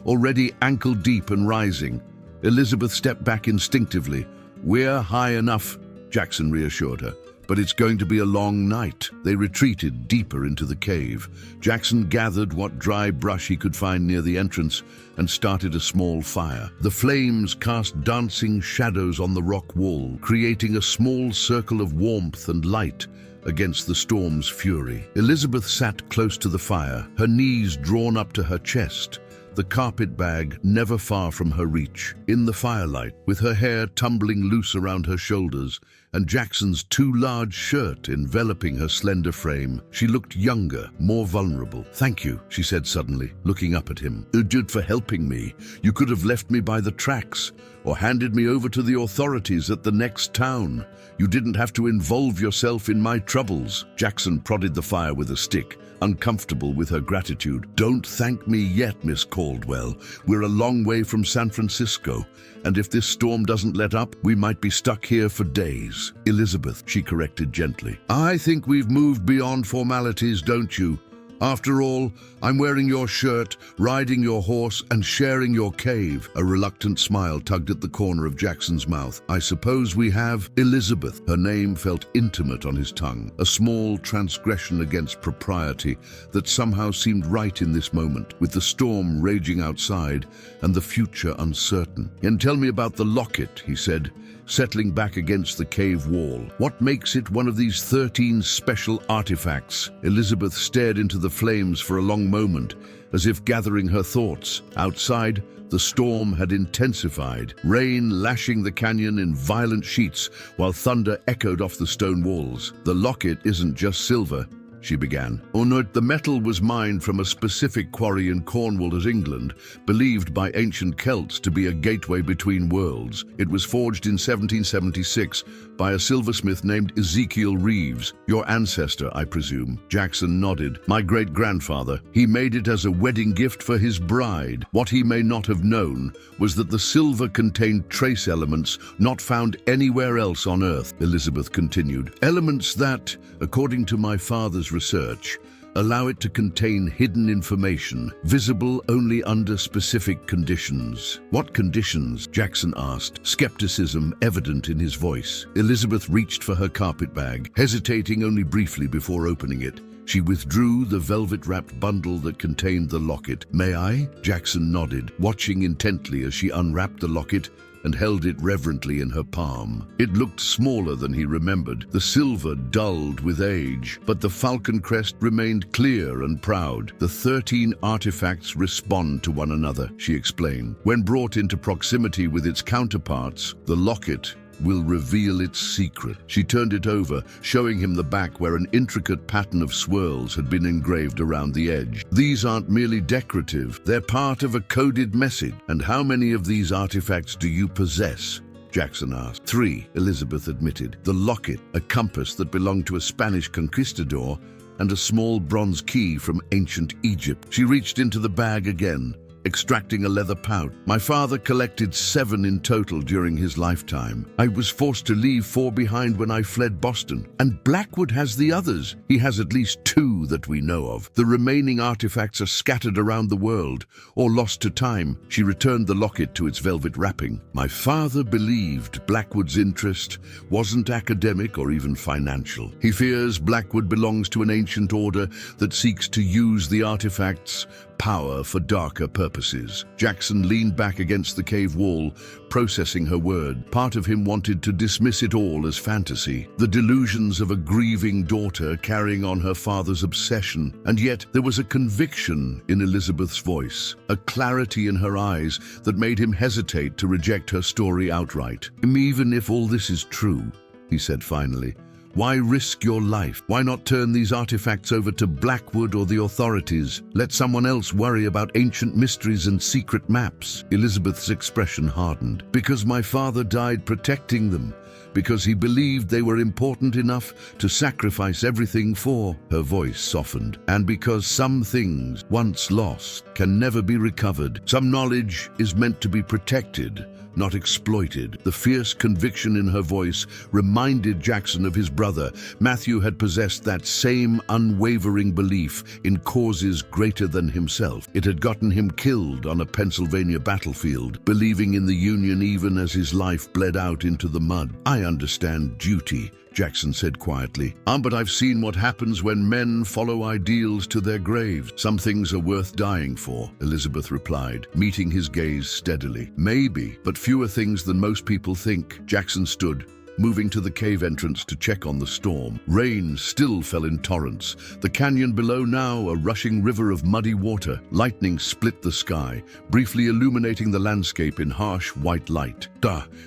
Speaker 1: already ankle-deep and rising. Elizabeth stepped back instinctively. We're high enough, Jackson reassured her, but it's going to be a long night. They retreated deeper into the cave. Jackson gathered what dry brush he could find near the entrance and started a small fire. The flames cast dancing shadows on the rock wall, creating a small circle of warmth and light against the storm's fury. Elizabeth sat close to the fire, her knees drawn up to her chest, the carpetbag never far from her reach. In the firelight, with her hair tumbling loose around her shoulders and Jackson's too large shirt enveloping her slender frame, she looked younger, more vulnerable. Thank you, she said suddenly, looking up at him. Urged for helping me. You could have left me by the tracks or handed me over to the authorities at the next town. You didn't have to involve yourself in my troubles. Jackson prodded the fire with a stick, uncomfortable with her gratitude. Don't thank me yet, Miss Caldwell. We're a long way from San Francisco, and if this storm doesn't let up, we might be stuck here for days. Elizabeth, she corrected gently. I think we've moved beyond formalities, don't you? After all, I'm wearing your shirt, riding your horse, and sharing your cave. A reluctant smile tugged at the corner of Jackson's mouth. I suppose we have Elizabeth. Her name felt intimate on his tongue, a small transgression against propriety that somehow seemed right in this moment, with the storm raging outside and the future uncertain. And tell me about the locket, he said, settling back against the cave wall. What makes it one of these 13 special artifacts? Elizabeth stared into the flames for a long moment, as if gathering her thoughts. Outside, the storm had intensified, rain lashing the canyon in violent sheets, while thunder echoed off the stone walls. The locket isn't just silver, she began. Untold, the metal was mined from a specific quarry in Cornwall, England, believed by ancient Celts to be a gateway between worlds. It was forged in 1776 by a silversmith named Ezekiel Reeves. Your ancestor, I presume. Jackson nodded. My great-grandfather. He made it as a wedding gift for his bride. What he may not have known was that the silver contained trace elements not found anywhere else on Earth, Elizabeth continued. Elements that, according to my father's research, allow it to contain hidden information, visible only under specific conditions. What conditions? Jackson asked, skepticism evident in his voice. Elizabeth reached for her carpetbag, hesitating only briefly before opening it. She withdrew the velvet-wrapped bundle that contained the locket. May I? Jackson nodded, watching intently as she unwrapped the locket and held it reverently in her palm. It looked smaller than he remembered, the silver dulled with age, but the falcon crest remained clear and proud. The 13 artifacts respond to one another, she explained. When brought into proximity with its counterparts, the locket will reveal its secret. She turned it over, showing him the back where an intricate pattern of swirls had been engraved around the edge. These aren't merely decorative, they're part of a coded message. And how many of these artifacts do you possess? Jackson asked. 3, Elizabeth admitted. The locket, a compass that belonged to a Spanish conquistador, and a small bronze key from ancient Egypt. She reached into the bag again, extracting a leather pouch. My father collected 7 in total during his lifetime. I was forced to leave 4 behind when I fled Boston. And Blackwood has the others. He has at least 2 that we know of. The remaining artifacts are scattered around the world or lost to time. She returned the locket to its velvet wrapping. My father believed Blackwood's interest wasn't academic or even financial. He fears Blackwood belongs to an ancient order that seeks to use the artifacts' power for darker purposes. Jackson leaned back against the cave wall, processing her word. Part of him wanted to dismiss it all as fantasy, the delusions of a grieving daughter carrying on her father's obsession. And yet there was a conviction in Elizabeth's voice, a clarity in her eyes that made him hesitate to reject her story outright. Even if all this is true, he said finally, why risk your life? Why not turn these artifacts over to Blackwood or the authorities? Let someone else worry about ancient mysteries and secret maps. Elizabeth's expression hardened. Because my father died protecting them. Because he believed they were important enough to sacrifice everything for. Her voice softened. And because some things, once lost, can never be recovered. Some knowledge is meant to be protected, not exploited. The fierce conviction in her voice reminded Jackson of his brother. Matthew had possessed that same unwavering belief in causes greater than himself. It had gotten him killed on a Pennsylvania battlefield, believing in the Union even as his life bled out into the mud. I understand duty, Jackson said quietly. But I've seen what happens when men follow ideals to their graves. Some things are worth dying for, Elizabeth replied, meeting his gaze steadily. Maybe, but fewer things than most people think. Jackson stood, moving to the cave entrance to check on the storm. Rain still fell in torrents. The canyon below now a rushing river of muddy water. Lightning split the sky, briefly illuminating the landscape in harsh white light.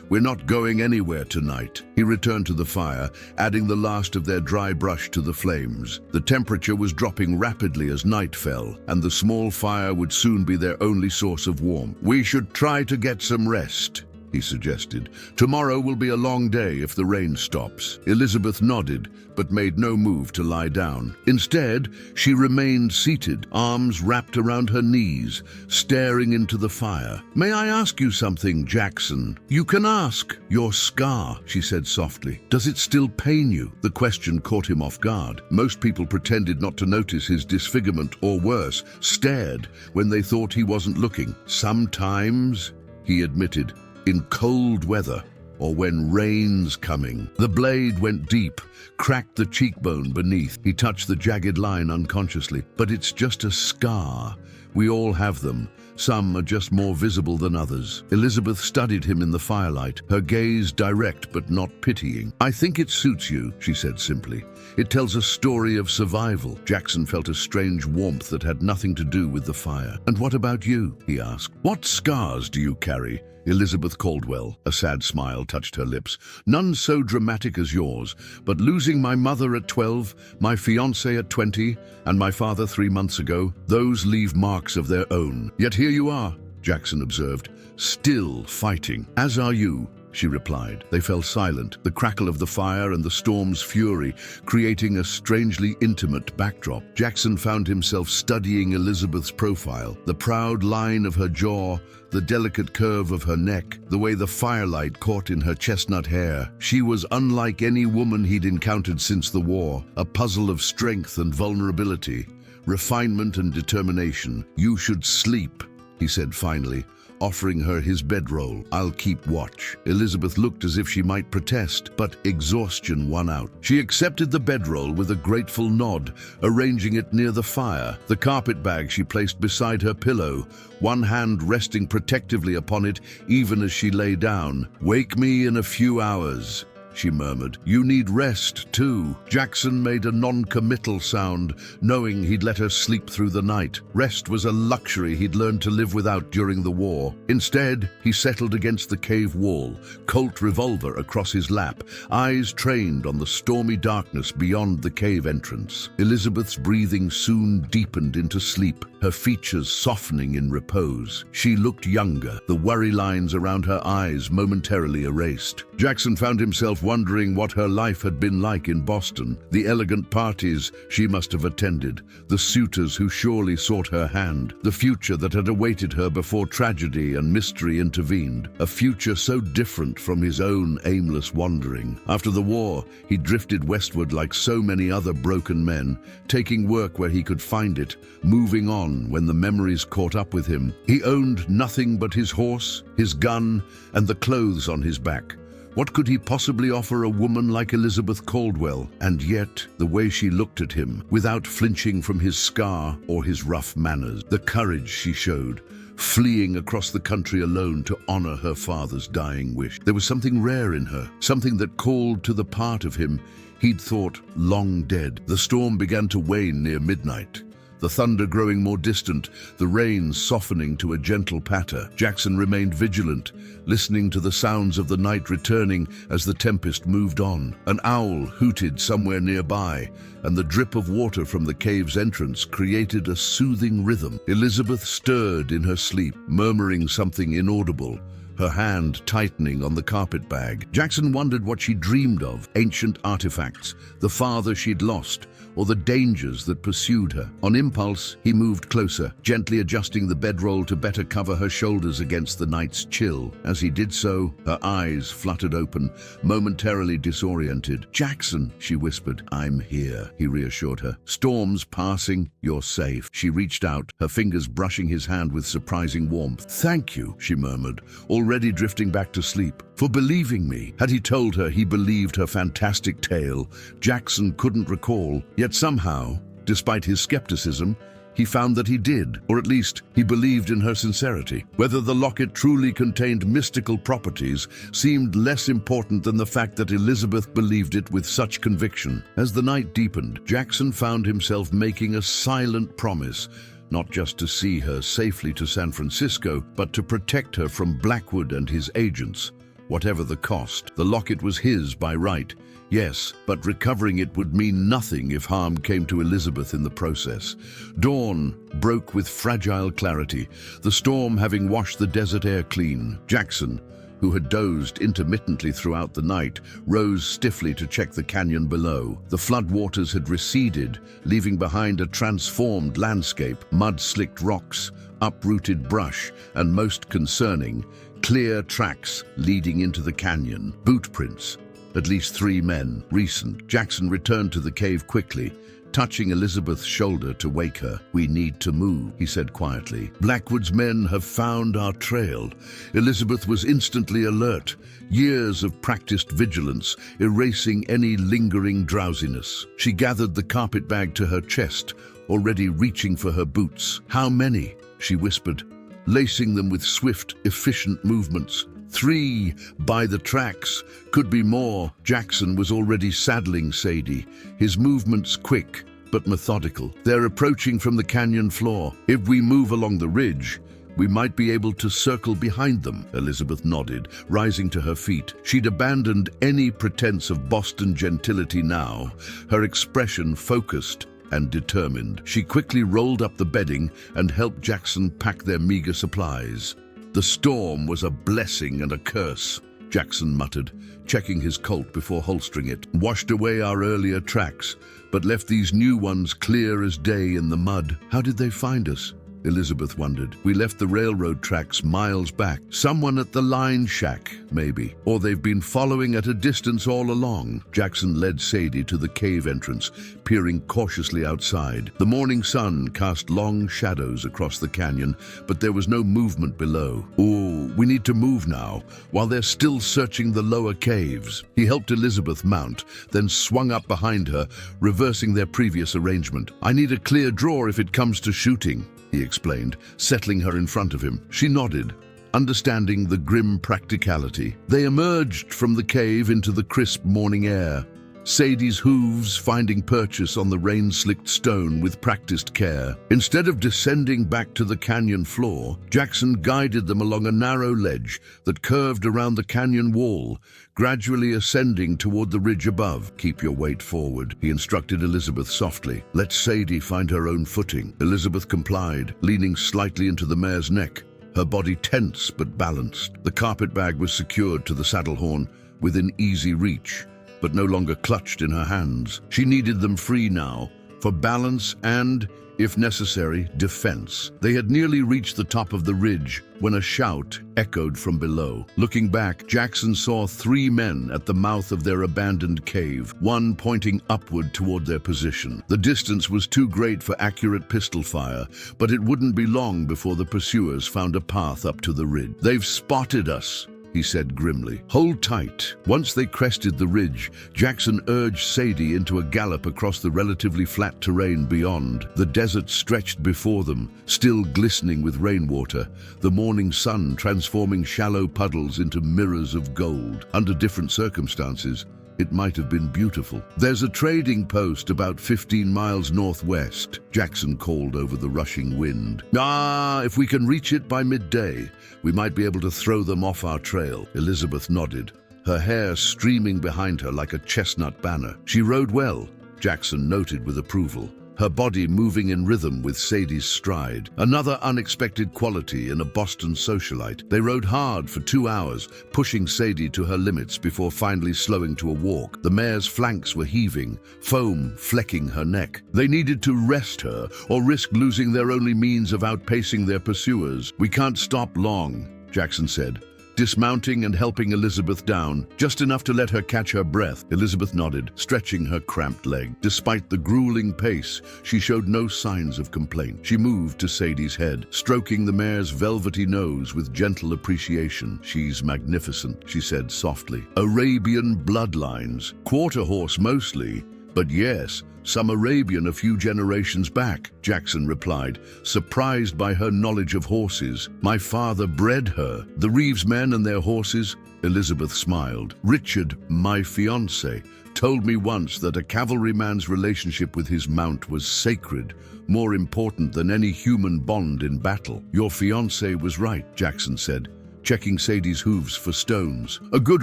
Speaker 1: We're not going anywhere tonight. He returned to the fire, adding the last of their dry brush to the flames. The temperature was dropping rapidly as night fell, and the small fire would soon be their only source of warmth. We should try to get some rest, he suggested. Tomorrow will be a long day if the rain stops. Elizabeth nodded, but made no move to lie down. Instead, she remained seated, arms wrapped around her knees, staring into the fire. May I ask you something, Jackson? You can ask. Your scar, she said softly. Does it still pain you? The question caught him off guard. Most people pretended not to notice his disfigurement, or worse, stared when they thought he wasn't looking. Sometimes, he admitted, in cold weather or when rain's coming. The blade went deep, cracked the cheekbone beneath. He touched the jagged line unconsciously. But it's just a scar. We all have them. Some are just more visible than others. Elizabeth studied him in the firelight, her gaze direct but not pitying. "I think it suits you," she said simply. "It tells a story of survival." Jackson felt a strange warmth that had nothing to do with the fire. "And what about you?" he asked. "What scars do you carry?" Elizabeth Caldwell, a sad smile touched her lips. "None so dramatic as yours, but losing my mother at 12, my fiancé at 20, and my father 3 months ago, those leave marks of their own. Yet here you are," Jackson observed, "still fighting." "As are you," she replied. They fell silent, the crackle of the fire and the storm's fury creating a strangely intimate backdrop. Jackson found himself studying Elizabeth's profile, the proud line of her jaw, the delicate curve of her neck, the way the firelight caught in her chestnut hair. She was unlike any woman he'd encountered since the war, a puzzle of strength and vulnerability, refinement and determination. "You should sleep," he said finally, offering her his bedroll. "I'll keep watch." Elizabeth looked as if she might protest, but exhaustion won out. She accepted the bedroll with a grateful nod, arranging it near the fire. The carpet bag she placed beside her pillow, one hand resting protectively upon it even as she lay down. "Wake me in a few hours," she murmured. "You need rest, too." Jackson made a non-committal sound, knowing he'd let her sleep through the night. Rest was a luxury he'd learned to live without during the war. Instead, he settled against the cave wall, Colt revolver across his lap, eyes trained on the stormy darkness beyond the cave entrance. Elizabeth's breathing soon deepened into sleep, her features softening in repose. She looked younger, the worry lines around her eyes momentarily erased. Jackson found himself wondering what her life had been like in Boston, the elegant parties she must have attended, the suitors who surely sought her hand, the future that had awaited her before tragedy and mystery intervened, a future so different from his own aimless wandering. After the war, he drifted westward like so many other broken men, taking work where he could find it, moving on when the memories caught up with him. He owned nothing but his horse, his gun, and the clothes on his back. What could he possibly offer a woman like Elizabeth Caldwell? And yet, the way she looked at him, without flinching from his scar or his rough manners, the courage she showed, fleeing across the country alone to honor her father's dying wish. There was something rare in her, something that called to the part of him he'd thought long dead. The storm began to wane near midnight, the thunder growing more distant, the rain softening to a gentle patter. Jackson remained vigilant, listening to the sounds of the night returning as the tempest moved on. An owl hooted somewhere nearby, and the drip of water from the cave's entrance created a soothing rhythm. Elizabeth stirred in her sleep, murmuring something inaudible, her hand tightening on the carpet bag. Jackson wondered what she dreamed of, ancient artifacts, the father she'd lost, or the dangers that pursued her. On impulse, he moved closer, gently adjusting the bedroll to better cover her shoulders against the night's chill. As he did so, her eyes fluttered open, momentarily disoriented. "Jackson," she whispered. "I'm here," he reassured her. "Storm's passing, you're safe." She reached out, her fingers brushing his hand with surprising warmth. "Thank you," she murmured, already drifting back to sleep, "for believing me." Had he told her he believed her fantastic tale? Jackson couldn't recall. Yet somehow, despite his skepticism, he found that he did, or at least he believed in her sincerity. Whether the locket truly contained mystical properties seemed less important than the fact that Elizabeth believed it with such conviction. As the night deepened, Jackson found himself making a silent promise, not just to see her safely to San Francisco, but to protect her from Blackwood and his agents, whatever the cost. The locket was his by right, yes, but recovering it would mean nothing if harm came to Elizabeth in the process. Dawn broke with fragile clarity, the storm having washed the desert air clean. Jackson, who had dozed intermittently throughout the night, rose stiffly to check the canyon below. The floodwaters had receded, leaving behind a transformed landscape, mud-slicked rocks, uprooted brush, and most concerning, clear tracks leading into the canyon. Boot prints. At least 3 men, recent. Jackson returned to the cave quickly, touching Elizabeth's shoulder to wake her. "We need to move," he said quietly. "Blackwood's men have found our trail." Elizabeth was instantly alert, years of practiced vigilance erasing any lingering drowsiness. She gathered the carpet bag to her chest, already reaching for her boots. "How many?" she whispered. lacing them with swift, efficient movements. 3 by the tracks. Could be more. Jackson was already saddling Sadie, his movements quick but methodical. They're approaching from the canyon floor. If we move along the ridge, we might be able to circle behind them. Elizabeth nodded, rising to her feet. She'd abandoned any pretense of Boston gentility now, her expression focused and determined. She quickly rolled up the bedding and helped Jackson pack their meager supplies. The storm was a blessing and a curse, Jackson muttered, checking his Colt before holstering it. Washed away our earlier tracks, but left these new ones clear as day in the mud. How did they find us? Elizabeth wondered. We left the railroad tracks miles back. Someone at the line shack, maybe. Or they've been following at a distance all along. Jackson led Sadie to the cave entrance, peering cautiously outside. The morning sun cast long shadows across the canyon, but there was no movement below. "Oh, we need to move now, while they're still searching the lower caves." He helped Elizabeth mount, then swung up behind her, reversing their previous arrangement. "I need a clear draw if it comes to shooting," he explained, settling her in front of him. She nodded, understanding the grim practicality. They emerged from the cave into the crisp morning air, Sadie's hooves finding purchase on the rain-slicked stone with practiced care. Instead of descending back to the canyon floor, Jackson guided them along a narrow ledge that curved around the canyon wall, gradually ascending toward the ridge above. "Keep your weight forward," he instructed Elizabeth softly. "Let Sadie find her own footing." Elizabeth complied, leaning slightly into the mare's neck, her body tense but balanced. The carpet bag was secured to the saddle horn within easy reach, but no longer clutched in her hands. She needed them free now, for balance and, if necessary, defense. They had nearly reached the top of the ridge when a shout echoed from below. Looking back, Jackson saw 3 men at the mouth of their abandoned cave, one pointing upward toward their position. The distance was too great for accurate pistol fire, but it wouldn't be long before the pursuers found a path up to the ridge. "They've spotted us," he said grimly. "Hold tight." Once they crested the ridge, Jackson urged Sadie into a gallop across the relatively flat terrain beyond. The desert stretched before them, still glistening with rainwater, the morning sun transforming shallow puddles into mirrors of gold. Under different circumstances, it might have been beautiful. "There's a trading post about 15 miles northwest," Jackson called over the rushing wind. If we can reach it by midday, we might be able to throw them off our trail." Elizabeth nodded, her hair streaming behind her like a chestnut banner. She rode well, Jackson noted with approval, her body moving in rhythm with Sadie's stride. Another unexpected quality in a Boston socialite. They rode hard for 2 hours, pushing Sadie to her limits before finally slowing to a walk. The mare's flanks were heaving, foam flecking her neck. They needed to rest her or risk losing their only means of outpacing their pursuers. "We can't stop long," Jackson said, dismounting and helping Elizabeth down, just enough to let her catch her breath. Elizabeth nodded, stretching her cramped leg. Despite the grueling pace, she showed no signs of complaint. She moved to Sadie's head, stroking the mare's velvety nose with gentle appreciation. "She's magnificent," she said softly. "Arabian bloodlines, quarter horse mostly, but yes, some Arabian a few generations back," Jackson replied, surprised by her knowledge of horses. "My father bred her." "The Reeves men and their horses?" Elizabeth smiled. "Richard, my fiancé, told me once that a cavalryman's relationship with his mount was sacred, more important than any human bond in battle." "Your fiancé was right," Jackson said, checking Sadie's hooves for stones. "A good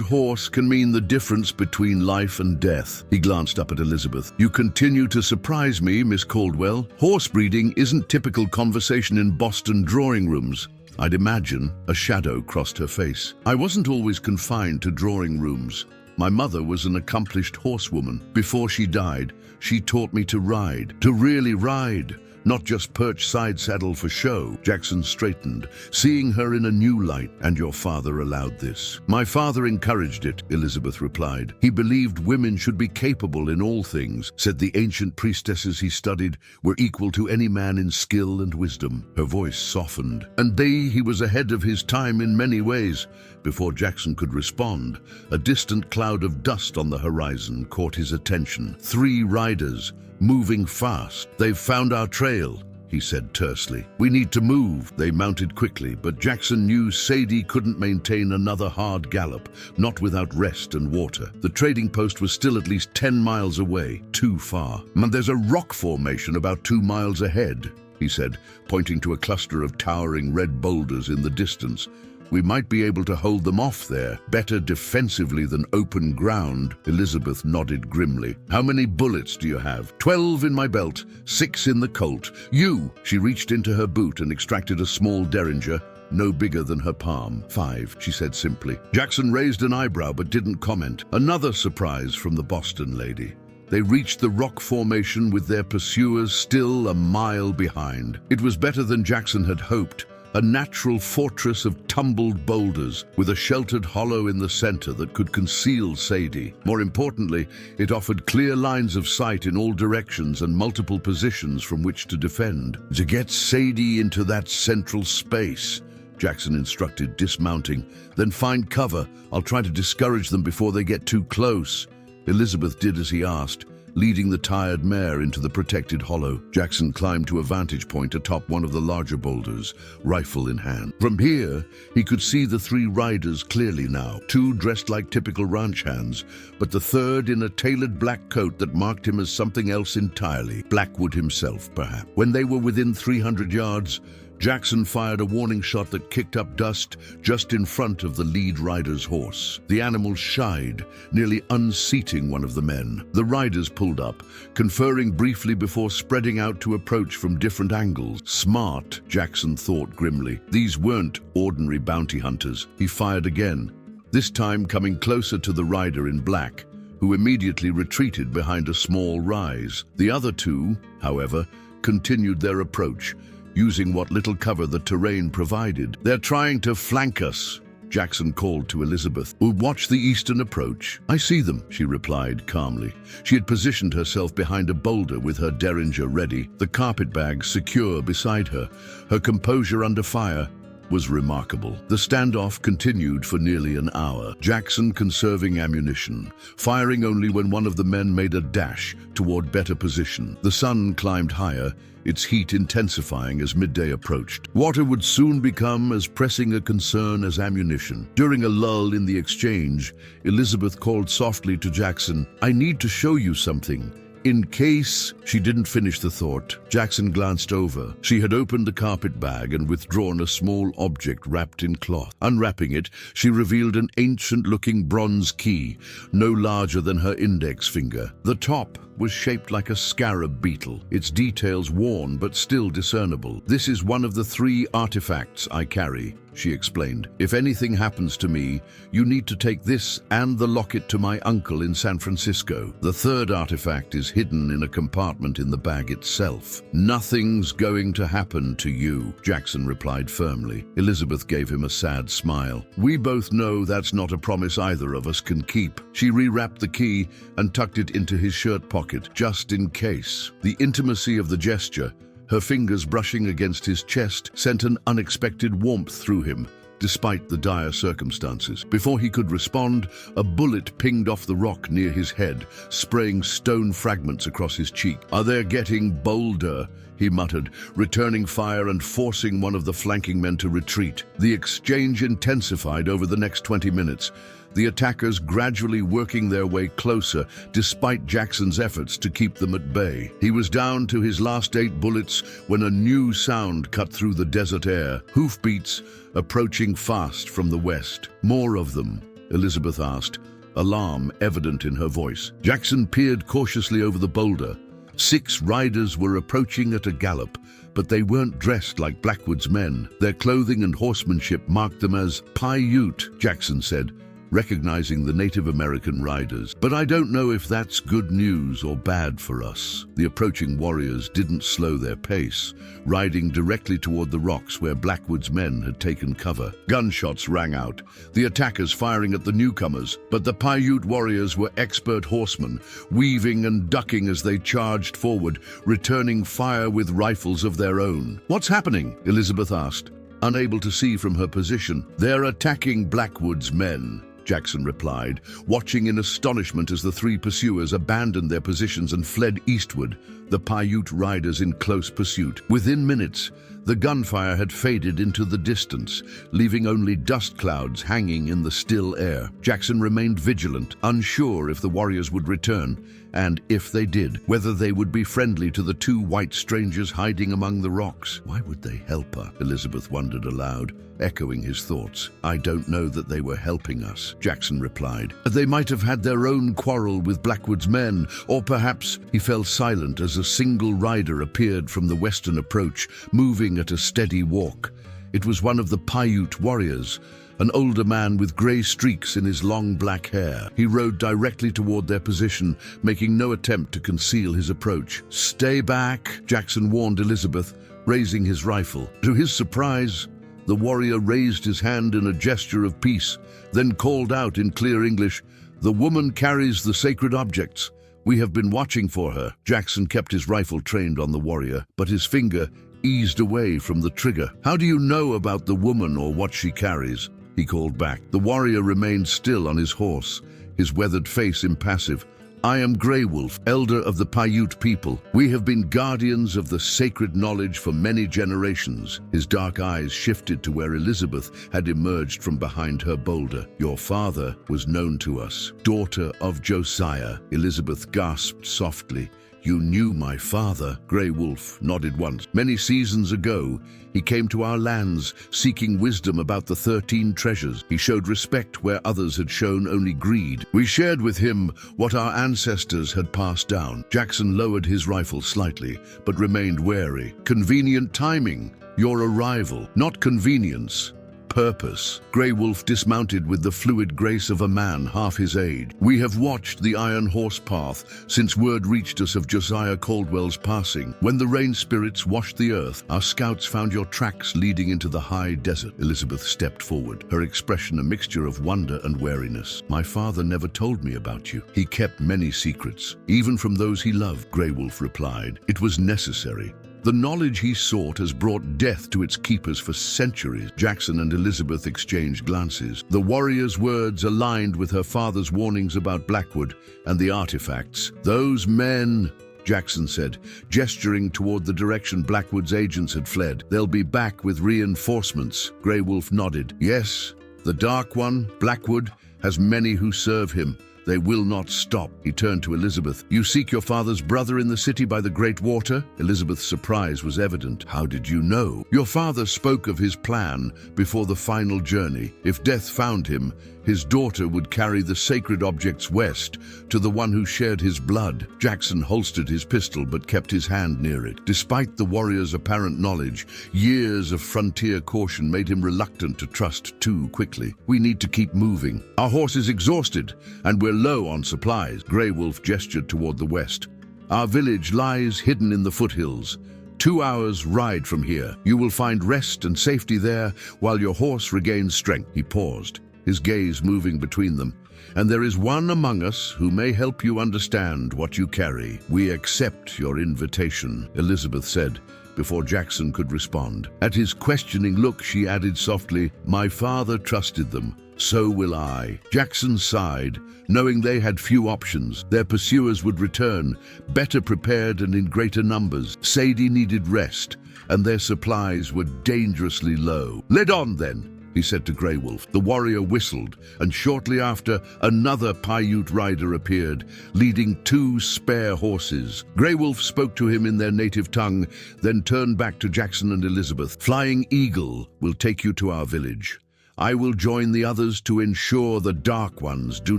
Speaker 1: horse can mean the difference between life and death." He glanced up at Elizabeth. "You continue to surprise me, Miss Caldwell. Horse breeding isn't typical conversation in Boston drawing rooms, I'd imagine." A shadow crossed her face. "I wasn't always confined to drawing rooms. My mother was an accomplished horsewoman. Before she died, she taught me to ride, to really ride, not just perch side saddle for show." Jackson straightened, seeing her in a new light. "And your father allowed this?" "My father encouraged it," Elizabeth replied. "He believed women should be capable in all things, said the ancient priestesses he studied were equal to any man in skill and wisdom." Her voice softened. "And he was ahead of his time in many ways." Before Jackson could respond, a distant cloud of dust on the horizon caught his attention. 3 riders, moving fast. "They've found our trail," he said tersely. "We need to move." They mounted quickly, but Jackson knew Sadie couldn't maintain another hard gallop, not without rest and water. The trading post was still at least 10 miles away, too far. "And there's a rock formation about 2 miles ahead," he said, pointing to a cluster of towering red boulders in the distance. "We might be able to hold them off there. Better defensively than open ground." Elizabeth nodded grimly. "How many bullets do you have?" 12 in my belt, 6 in the Colt. You!" She reached into her boot and extracted a small derringer, no bigger than her palm. 5, she said simply. Jackson raised an eyebrow but didn't comment. Another surprise from the Boston lady. They reached the rock formation with their pursuers still a mile behind. It was better than Jackson had hoped. A natural fortress of tumbled boulders, with a sheltered hollow in the center that could conceal Sadie. More importantly, it offered clear lines of sight in all directions and multiple positions from which to defend. "To get Sadie into that central space," Jackson instructed, dismounting. "Then find cover. I'll try to discourage them before they get too close." Elizabeth did as he asked, leading the tired mare into the protected hollow. Jackson climbed to a vantage point atop one of the larger boulders, rifle in hand. From here, he could see the 3 riders clearly now, 2 dressed like typical ranch hands, but the third in a tailored black coat that marked him as something else entirely, Blackwood himself, perhaps. When they were within 300 yards, Jackson fired a warning shot that kicked up dust just in front of the lead rider's horse. The animal shied, nearly unseating one of the men. The riders pulled up, conferring briefly before spreading out to approach from different angles. Smart, Jackson thought grimly. These weren't ordinary bounty hunters. He fired again, this time coming closer to the rider in black, who immediately retreated behind a small rise. The other 2, however, continued their approach, using what little cover the terrain provided. "They're trying to flank us," Jackson called to Elizabeth, who watched the eastern approach. "I see them," she replied calmly. She had positioned herself behind a boulder with her derringer ready, the carpetbag secure beside her. Her composure under fire was remarkable. The standoff continued for nearly an hour, Jackson conserving ammunition, firing only when one of the men made a dash toward better position. The sun climbed higher, its heat intensifying as midday approached. Water would soon become as pressing a concern as ammunition. During a lull in the exchange, Elizabeth called softly to Jackson, "I need to show you something. In case..." She didn't finish the thought. Jackson glanced over. She had opened the carpet bag and withdrawn a small object wrapped in cloth. Unwrapping it, she revealed an ancient-looking bronze key, no larger than her index finger. The top was shaped like a scarab beetle, its details worn but still discernible. "This is one of the 3 artifacts I carry," she explained. "If anything happens to me, you need to take this and the locket to my uncle in San Francisco. The 3rd artifact is hidden in a compartment in the bag itself." "Nothing's going to happen to you," Jackson replied firmly. Elizabeth gave him a sad smile. "We both know that's not a promise either of us can keep." She rewrapped the key and tucked it into his shirt pocket, just in case. The intimacy of the gesture, her fingers brushing against his chest, sent an unexpected warmth through him, despite the dire circumstances. Before he could respond, a bullet pinged off the rock near his head, spraying stone fragments across his cheek. "They're getting bolder," he muttered, returning fire and forcing one of the flanking men to retreat. The exchange intensified over the next 20 minutes, the attackers gradually working their way closer despite Jackson's efforts to keep them at bay. He was down to his last 8 bullets when a new sound cut through the desert air. Hoofbeats approaching fast from the west. "More of them?" Elizabeth asked, alarm evident in her voice. Jackson peered cautiously over the boulder. 6 riders were approaching at a gallop, but they weren't dressed like Blackwood's men. Their clothing and horsemanship marked them as Paiute, Jackson said, recognizing the Native American riders. "But I don't know if that's good news or bad for us." The approaching warriors didn't slow their pace, riding directly toward the rocks where Blackwood's men had taken cover. Gunshots rang out, the attackers firing at the newcomers, but the Paiute warriors were expert horsemen, weaving and ducking as they charged forward, returning fire with rifles of their own. "What's happening?" Elizabeth asked, unable to see from her position. "They're attacking Blackwood's men," Jackson replied, watching in astonishment as the three pursuers abandoned their positions and fled eastward, the Paiute riders in close pursuit. Within minutes, the gunfire had faded into the distance, leaving only dust clouds hanging in the still air. Jackson remained vigilant, unsure if the warriors would return, and if they did, whether they would be friendly to the two white strangers hiding among the rocks. Why would they help her? Elizabeth wondered aloud, echoing his thoughts. I don't know that they were helping us, Jackson replied. They might have had their own quarrel with Blackwood's men, or perhaps he fell silent as a single rider appeared from the western approach, moving at a steady walk. It was one of the Paiute warriors, an older man with grey streaks in his long black hair. He rode directly toward their position, making no attempt to conceal his approach. Stay back, Jackson warned Elizabeth, raising his rifle. To his surprise, the warrior raised his hand in a gesture of peace, then called out in clear English, "The woman carries the sacred objects. We have been watching for her." Jackson kept his rifle trained on the warrior, but his finger eased away from the trigger. "How do you know about the woman or what she carries?" he called back. The warrior remained still on his horse, his weathered face impassive. "I am Grey Wolf, elder of the Paiute people. We have been guardians of the sacred knowledge for many generations." His dark eyes shifted to where Elizabeth had emerged from behind her boulder. "Your father was known to us, daughter of Josiah." Elizabeth gasped softly. "You knew my father?" Grey Wolf nodded once. "Many seasons ago, he came to our lands, seeking wisdom about the 13 treasures. He showed respect where others had shown only greed. We shared with him what our ancestors had passed down." Jackson lowered his rifle slightly, but remained wary. "Convenient timing. Your arrival. Not convenience. Purpose." Grey Wolf dismounted with the fluid grace of a man half his age. "We have watched the Iron Horse path since word reached us of Josiah Caldwell's passing. When the rain spirits washed the earth, our scouts found your tracks leading into the high desert." Elizabeth stepped forward, her expression a mixture of wonder and wariness. "My father never told me about you. He kept many secrets, even from those he loved," Grey Wolf replied. "It was necessary. The knowledge he sought has brought death to its keepers for centuries." Jackson and Elizabeth exchanged glances. The warrior's words aligned with her father's warnings about Blackwood and the artifacts. "Those men," Jackson said, gesturing toward the direction Blackwood's agents had fled. "They'll be back with reinforcements." Grey Wolf nodded. "Yes, the Dark One, Blackwood, has many who serve him. They will not stop." He turned to Elizabeth. "You seek your father's brother in the city by the Great Water?" Elizabeth's surprise was evident. "How did you know?" "Your father spoke of his plan before the final journey. If death found him, his daughter would carry the sacred objects west to the one who shared his blood." Jackson holstered his pistol but kept his hand near it. Despite the warrior's apparent knowledge, years of frontier caution made him reluctant to trust too quickly. "We need to keep moving. Our horse is exhausted, and we're low on supplies." Grey Wolf gestured toward the west. "Our village lies hidden in the foothills. 2 hours' ride from here. You will find rest and safety there while your horse regains strength." He paused, his gaze moving between them. "And there is one among us who may help you understand what you carry." "We accept your invitation," Elizabeth said, before Jackson could respond. At his questioning look, she added softly, "My father trusted them. So will I." Jackson sighed, knowing they had few options. Their pursuers would return, better prepared and in greater numbers. Sadie needed rest, and their supplies were dangerously low. "Lead on, then," he said to Grey Wolf. The warrior whistled, and shortly after, another Paiute rider appeared, leading 2 spare horses. Grey Wolf spoke to him in their native tongue, then turned back to Jackson and Elizabeth. "Flying Eagle will take you to our village. I will join the others to ensure the Dark Ones do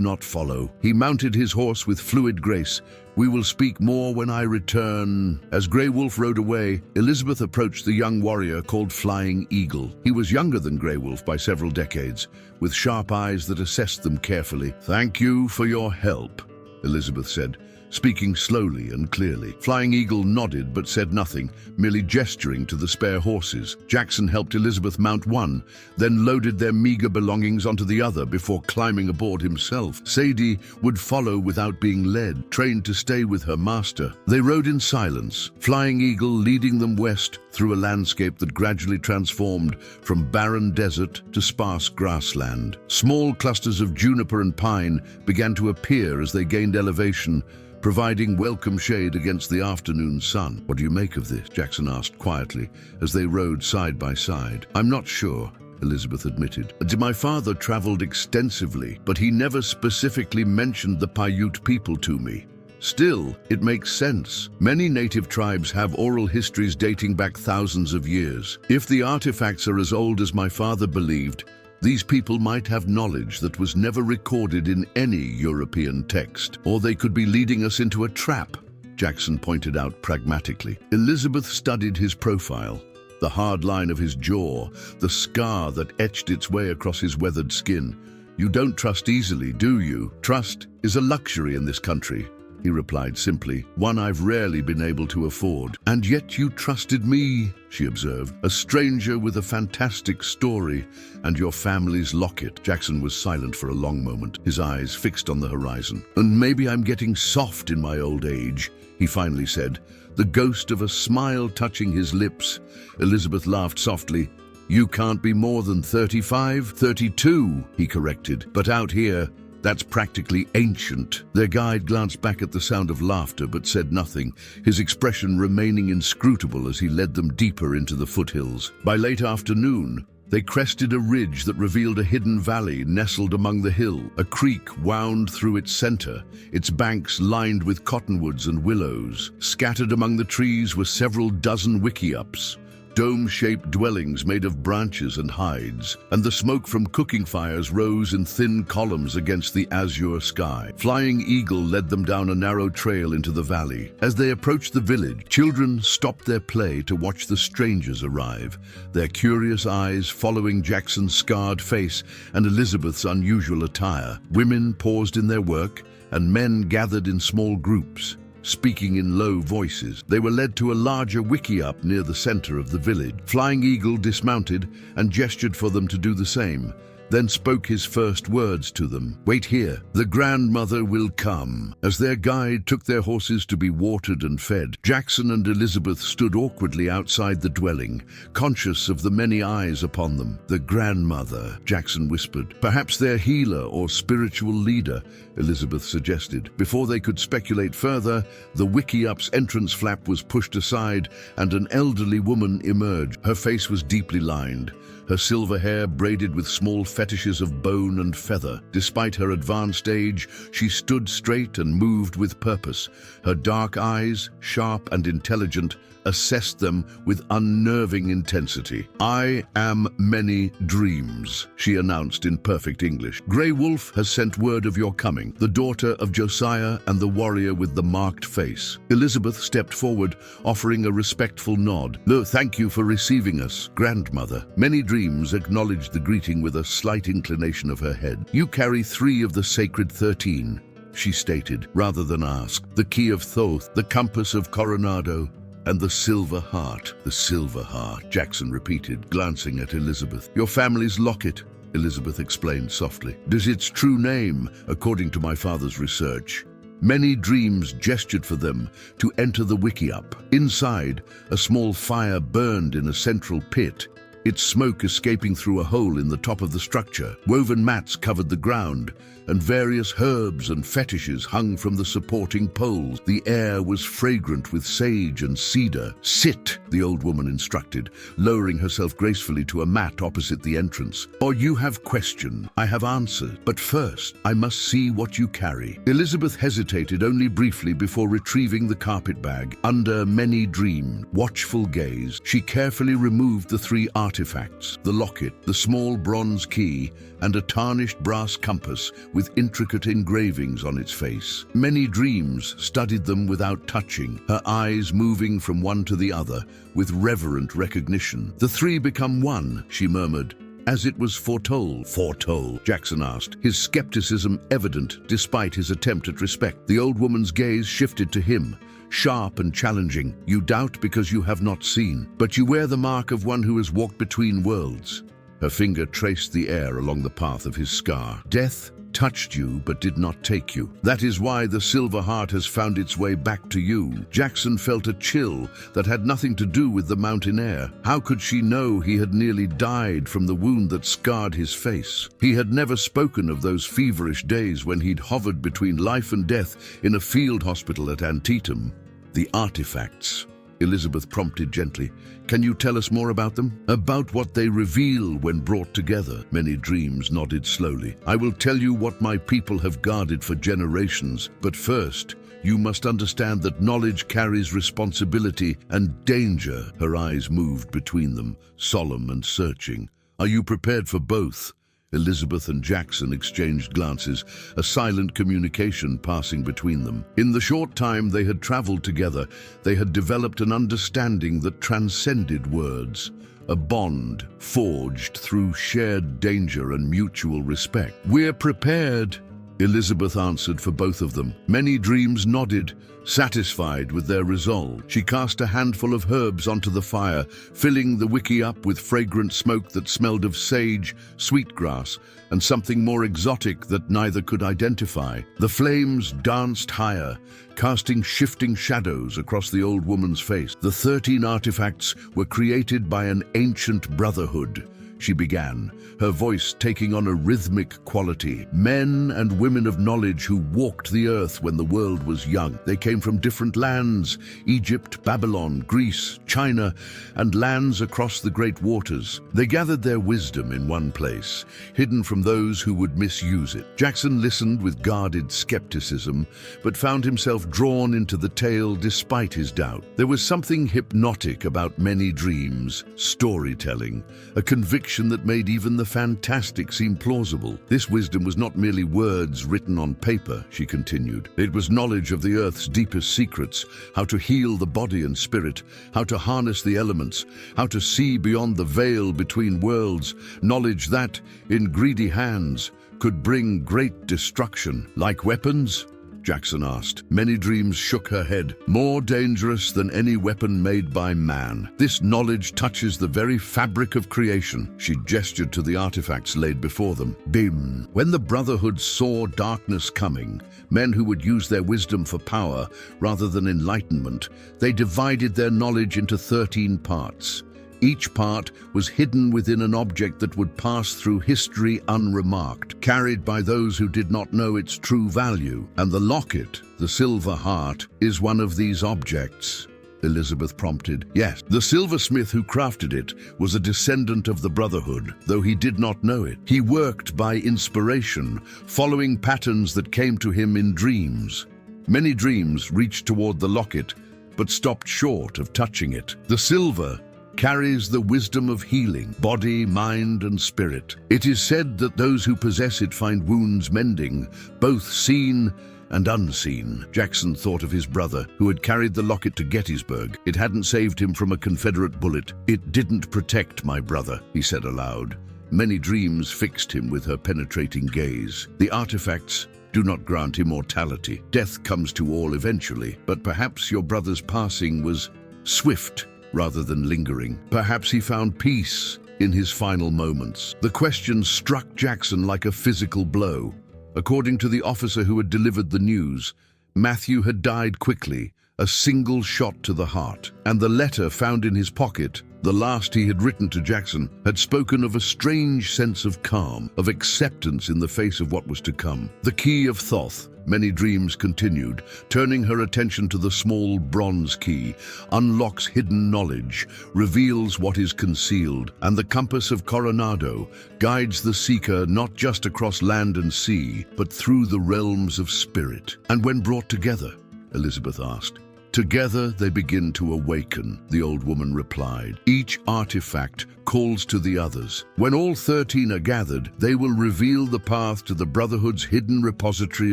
Speaker 1: not follow." He mounted his horse with fluid grace. "We will speak more when I return." As Grey Wolf rode away, Elizabeth approached the young warrior called Flying Eagle. He was younger than Grey Wolf by several decades, with sharp eyes that assessed them carefully. "Thank you for your help," Elizabeth said, speaking slowly and clearly. Flying Eagle nodded but said nothing, merely gesturing to the spare horses. Jackson helped Elizabeth mount one, then loaded their meager belongings onto the other before climbing aboard himself. Sadie would follow without being led, trained to stay with her master. They rode in silence, Flying Eagle leading them west through a landscape that gradually transformed from barren desert to sparse grassland. Small clusters of juniper and pine began to appear as they gained elevation, providing welcome shade against the afternoon sun. "What do you make of this?" Jackson asked quietly as they rode side by side. "I'm not sure," Elizabeth admitted. "My father traveled extensively, but he never specifically mentioned the Paiute people to me. Still, it makes sense. Many native tribes have oral histories dating back thousands of years. If the artifacts are as old as my father believed, these people might have knowledge that was never recorded in any European text. Or they could be leading us into a trap," Jackson pointed out pragmatically. Elizabeth studied his profile. The hard line of his jaw, the scar that etched its way across his weathered skin. "You don't trust easily, do you?" "Trust is a luxury in this country," he replied simply, "one I've rarely been able to afford." "And yet you trusted me," she observed, "a stranger with a fantastic story, and your family's locket." Jackson was silent for a long moment, his eyes fixed on the horizon. "And maybe I'm getting soft in my old age," he finally said, the ghost of a smile touching his lips. Elizabeth laughed softly. "You can't be more than 35? 32, he corrected. "But out here, that's practically ancient." Their guide glanced back at the sound of laughter but said nothing, his expression remaining inscrutable as he led them deeper into the foothills. By late afternoon, they crested a ridge that revealed a hidden valley nestled among the hill. A creek wound through its center, its banks lined with cottonwoods and willows. Scattered among the trees were several dozen wickiups, dome-shaped dwellings made of branches and hides, and the smoke from cooking fires rose in thin columns against the azure sky. Flying Eagle led them down a narrow trail into the valley. As they approached the village, children stopped their play to watch the strangers arrive, their curious eyes following Jackson's scarred face and Elizabeth's unusual attire. Women paused in their work, and men gathered in small groups, speaking in low voices. They were led to a larger wickiup near the center of the village. Flying Eagle dismounted and gestured for them to do the same, then spoke his first words to them. "Wait here, the grandmother will come." As their guide took their horses to be watered and fed, Jackson and Elizabeth stood awkwardly outside the dwelling, conscious of the many eyes upon them. "The grandmother," Jackson whispered. "Perhaps their healer or spiritual leader," Elizabeth suggested. Before they could speculate further, the wickiup's entrance flap was pushed aside and an elderly woman emerged. Her face was deeply lined, her silver hair braided with small fetishes of bone and feather. Despite her advanced age, she stood straight and moved with purpose. Her dark eyes, sharp and intelligent, assessed them with unnerving intensity. "I am Many Dreams," she announced in perfect English. "Grey Wolf has sent word of your coming, the daughter of Josiah and the warrior with the marked face." Elizabeth stepped forward, offering a respectful nod. "No, thank you for receiving us, grandmother." Many Dreams acknowledged the greeting with a slight inclination of her head. "You carry 3 of the sacred 13, she stated, rather than asked. "The key of Thoth, the compass of Coronado, and the silver heart." "The silver heart," Jackson repeated, glancing at Elizabeth. "Your family's locket," Elizabeth explained softly. "It is its true name, according to my father's research." Many Dreams gestured for them to enter the wickiup. Inside, a small fire burned in a central pit, its smoke escaping through a hole in the top of the structure. Woven mats covered the ground, and various herbs and fetishes hung from the supporting poles. The air was fragrant with sage and cedar. "Sit," the old woman instructed, lowering herself gracefully to a mat opposite the entrance. "Or you have question, I have answered. But first, I must see what you carry." Elizabeth hesitated only briefly before retrieving the carpet bag. Under Many Dream, watchful gaze, she carefully removed the 3 artifacts: the locket, the small bronze key, and a tarnished brass compass with intricate engravings on its face. Many Dreams studied them without touching, her eyes moving from one to the other with reverent recognition. "The 3 become one," she murmured, "as it was foretold." "Foretold?" Jackson asked, his skepticism evident despite his attempt at respect. The old woman's gaze shifted to him, sharp and challenging. "You doubt because you have not seen, but you wear the mark of one who has walked between worlds." Her finger traced the air along the path of his scar. "Death It touched you but did not take you. That is why the silver heart has found its way back to you. Jackson felt a chill that had nothing to do with the mountain air. How could she know he had nearly died from the wound that scarred his face? He had never spoken of those feverish days when he'd hovered between life and death in a field hospital at Antietam. The artifacts, Elizabeth prompted gently. Can you tell us more about them? About what they reveal when brought together. Many Dreams nodded slowly. I will tell you what my people have guarded for generations, but first, you must understand that knowledge carries responsibility and danger. Her eyes moved between them, solemn and searching. Are you prepared for both? Elizabeth and Jackson exchanged glances, a silent communication passing between them. In the short time they had traveled together, they had developed an understanding that transcended words, a bond forged through shared danger and mutual respect. We're prepared, Elizabeth answered for both of them. Many Dreams nodded, satisfied with their resolve. She cast a handful of herbs onto the fire, filling the wickie up with fragrant smoke that smelled of sage, sweetgrass, and something more exotic that neither could identify. The flames danced higher, casting shifting shadows across the old woman's face. The 13 artifacts were created by an ancient brotherhood, she began, her voice taking on a rhythmic quality. Men and women of knowledge who walked the earth when the world was young. They came from different lands, Egypt, Babylon, Greece, China, and lands across the great waters. They gathered their wisdom in one place, hidden from those who would misuse it. Jackson listened with guarded skepticism, but found himself drawn into the tale despite his doubt. There was something hypnotic about Many Dreams, storytelling, a conviction that made even the fantastic seem plausible. This wisdom was not merely words written on paper, she continued. It was knowledge of the earth's deepest secrets, how to heal the body and spirit, how to harness the elements, how to see beyond the veil between worlds, knowledge that, in greedy hands, could bring great destruction. Like weapons? Jackson asked. Many Dreams shook her head. More dangerous than any weapon made by man. This knowledge touches the very fabric of creation. She gestured to the artifacts laid before them. Bim. When the Brotherhood saw darkness coming, men who would use their wisdom for power rather than enlightenment, they divided their knowledge into 13 parts. Each part was hidden within an object that would pass through history unremarked, carried by those who did not know its true value. And the locket, the silver heart, is one of these objects, Elizabeth prompted. Yes, the silversmith who crafted it was a descendant of the Brotherhood, though he did not know it. He worked by inspiration, following patterns that came to him in dreams. Many Dreams reached toward the locket, but stopped short of touching it. The silver carries the wisdom of healing, body, mind, and spirit. It is said that those who possess it find wounds mending, both seen and unseen. Jackson thought of his brother, who had carried the locket to Gettysburg. It hadn't saved him from a Confederate bullet. It didn't protect my brother, he said aloud. Many Dreams fixed him with her penetrating gaze. The artifacts do not grant immortality. Death comes to all eventually, but perhaps your brother's passing was swift rather than lingering. Perhaps he found peace in his final moments. The question struck Jackson like a physical blow. According to the officer who had delivered the news, Matthew had died quickly, a single shot to the heart. And the letter found in his pocket, the last he had written to Jackson, had spoken of a strange sense of calm, of acceptance in the face of what was to come. The key of Thoth, Many Dreams continued, turning her attention to the small bronze key, unlocks hidden knowledge, reveals what is concealed, and the compass of Coronado guides the seeker not just across land and sea, but through the realms of spirit. And when brought together, Elizabeth asked. Together they begin to awaken, the old woman replied. Each artifact calls to the others. When all 13 are gathered, they will reveal the path to the Brotherhood's hidden repository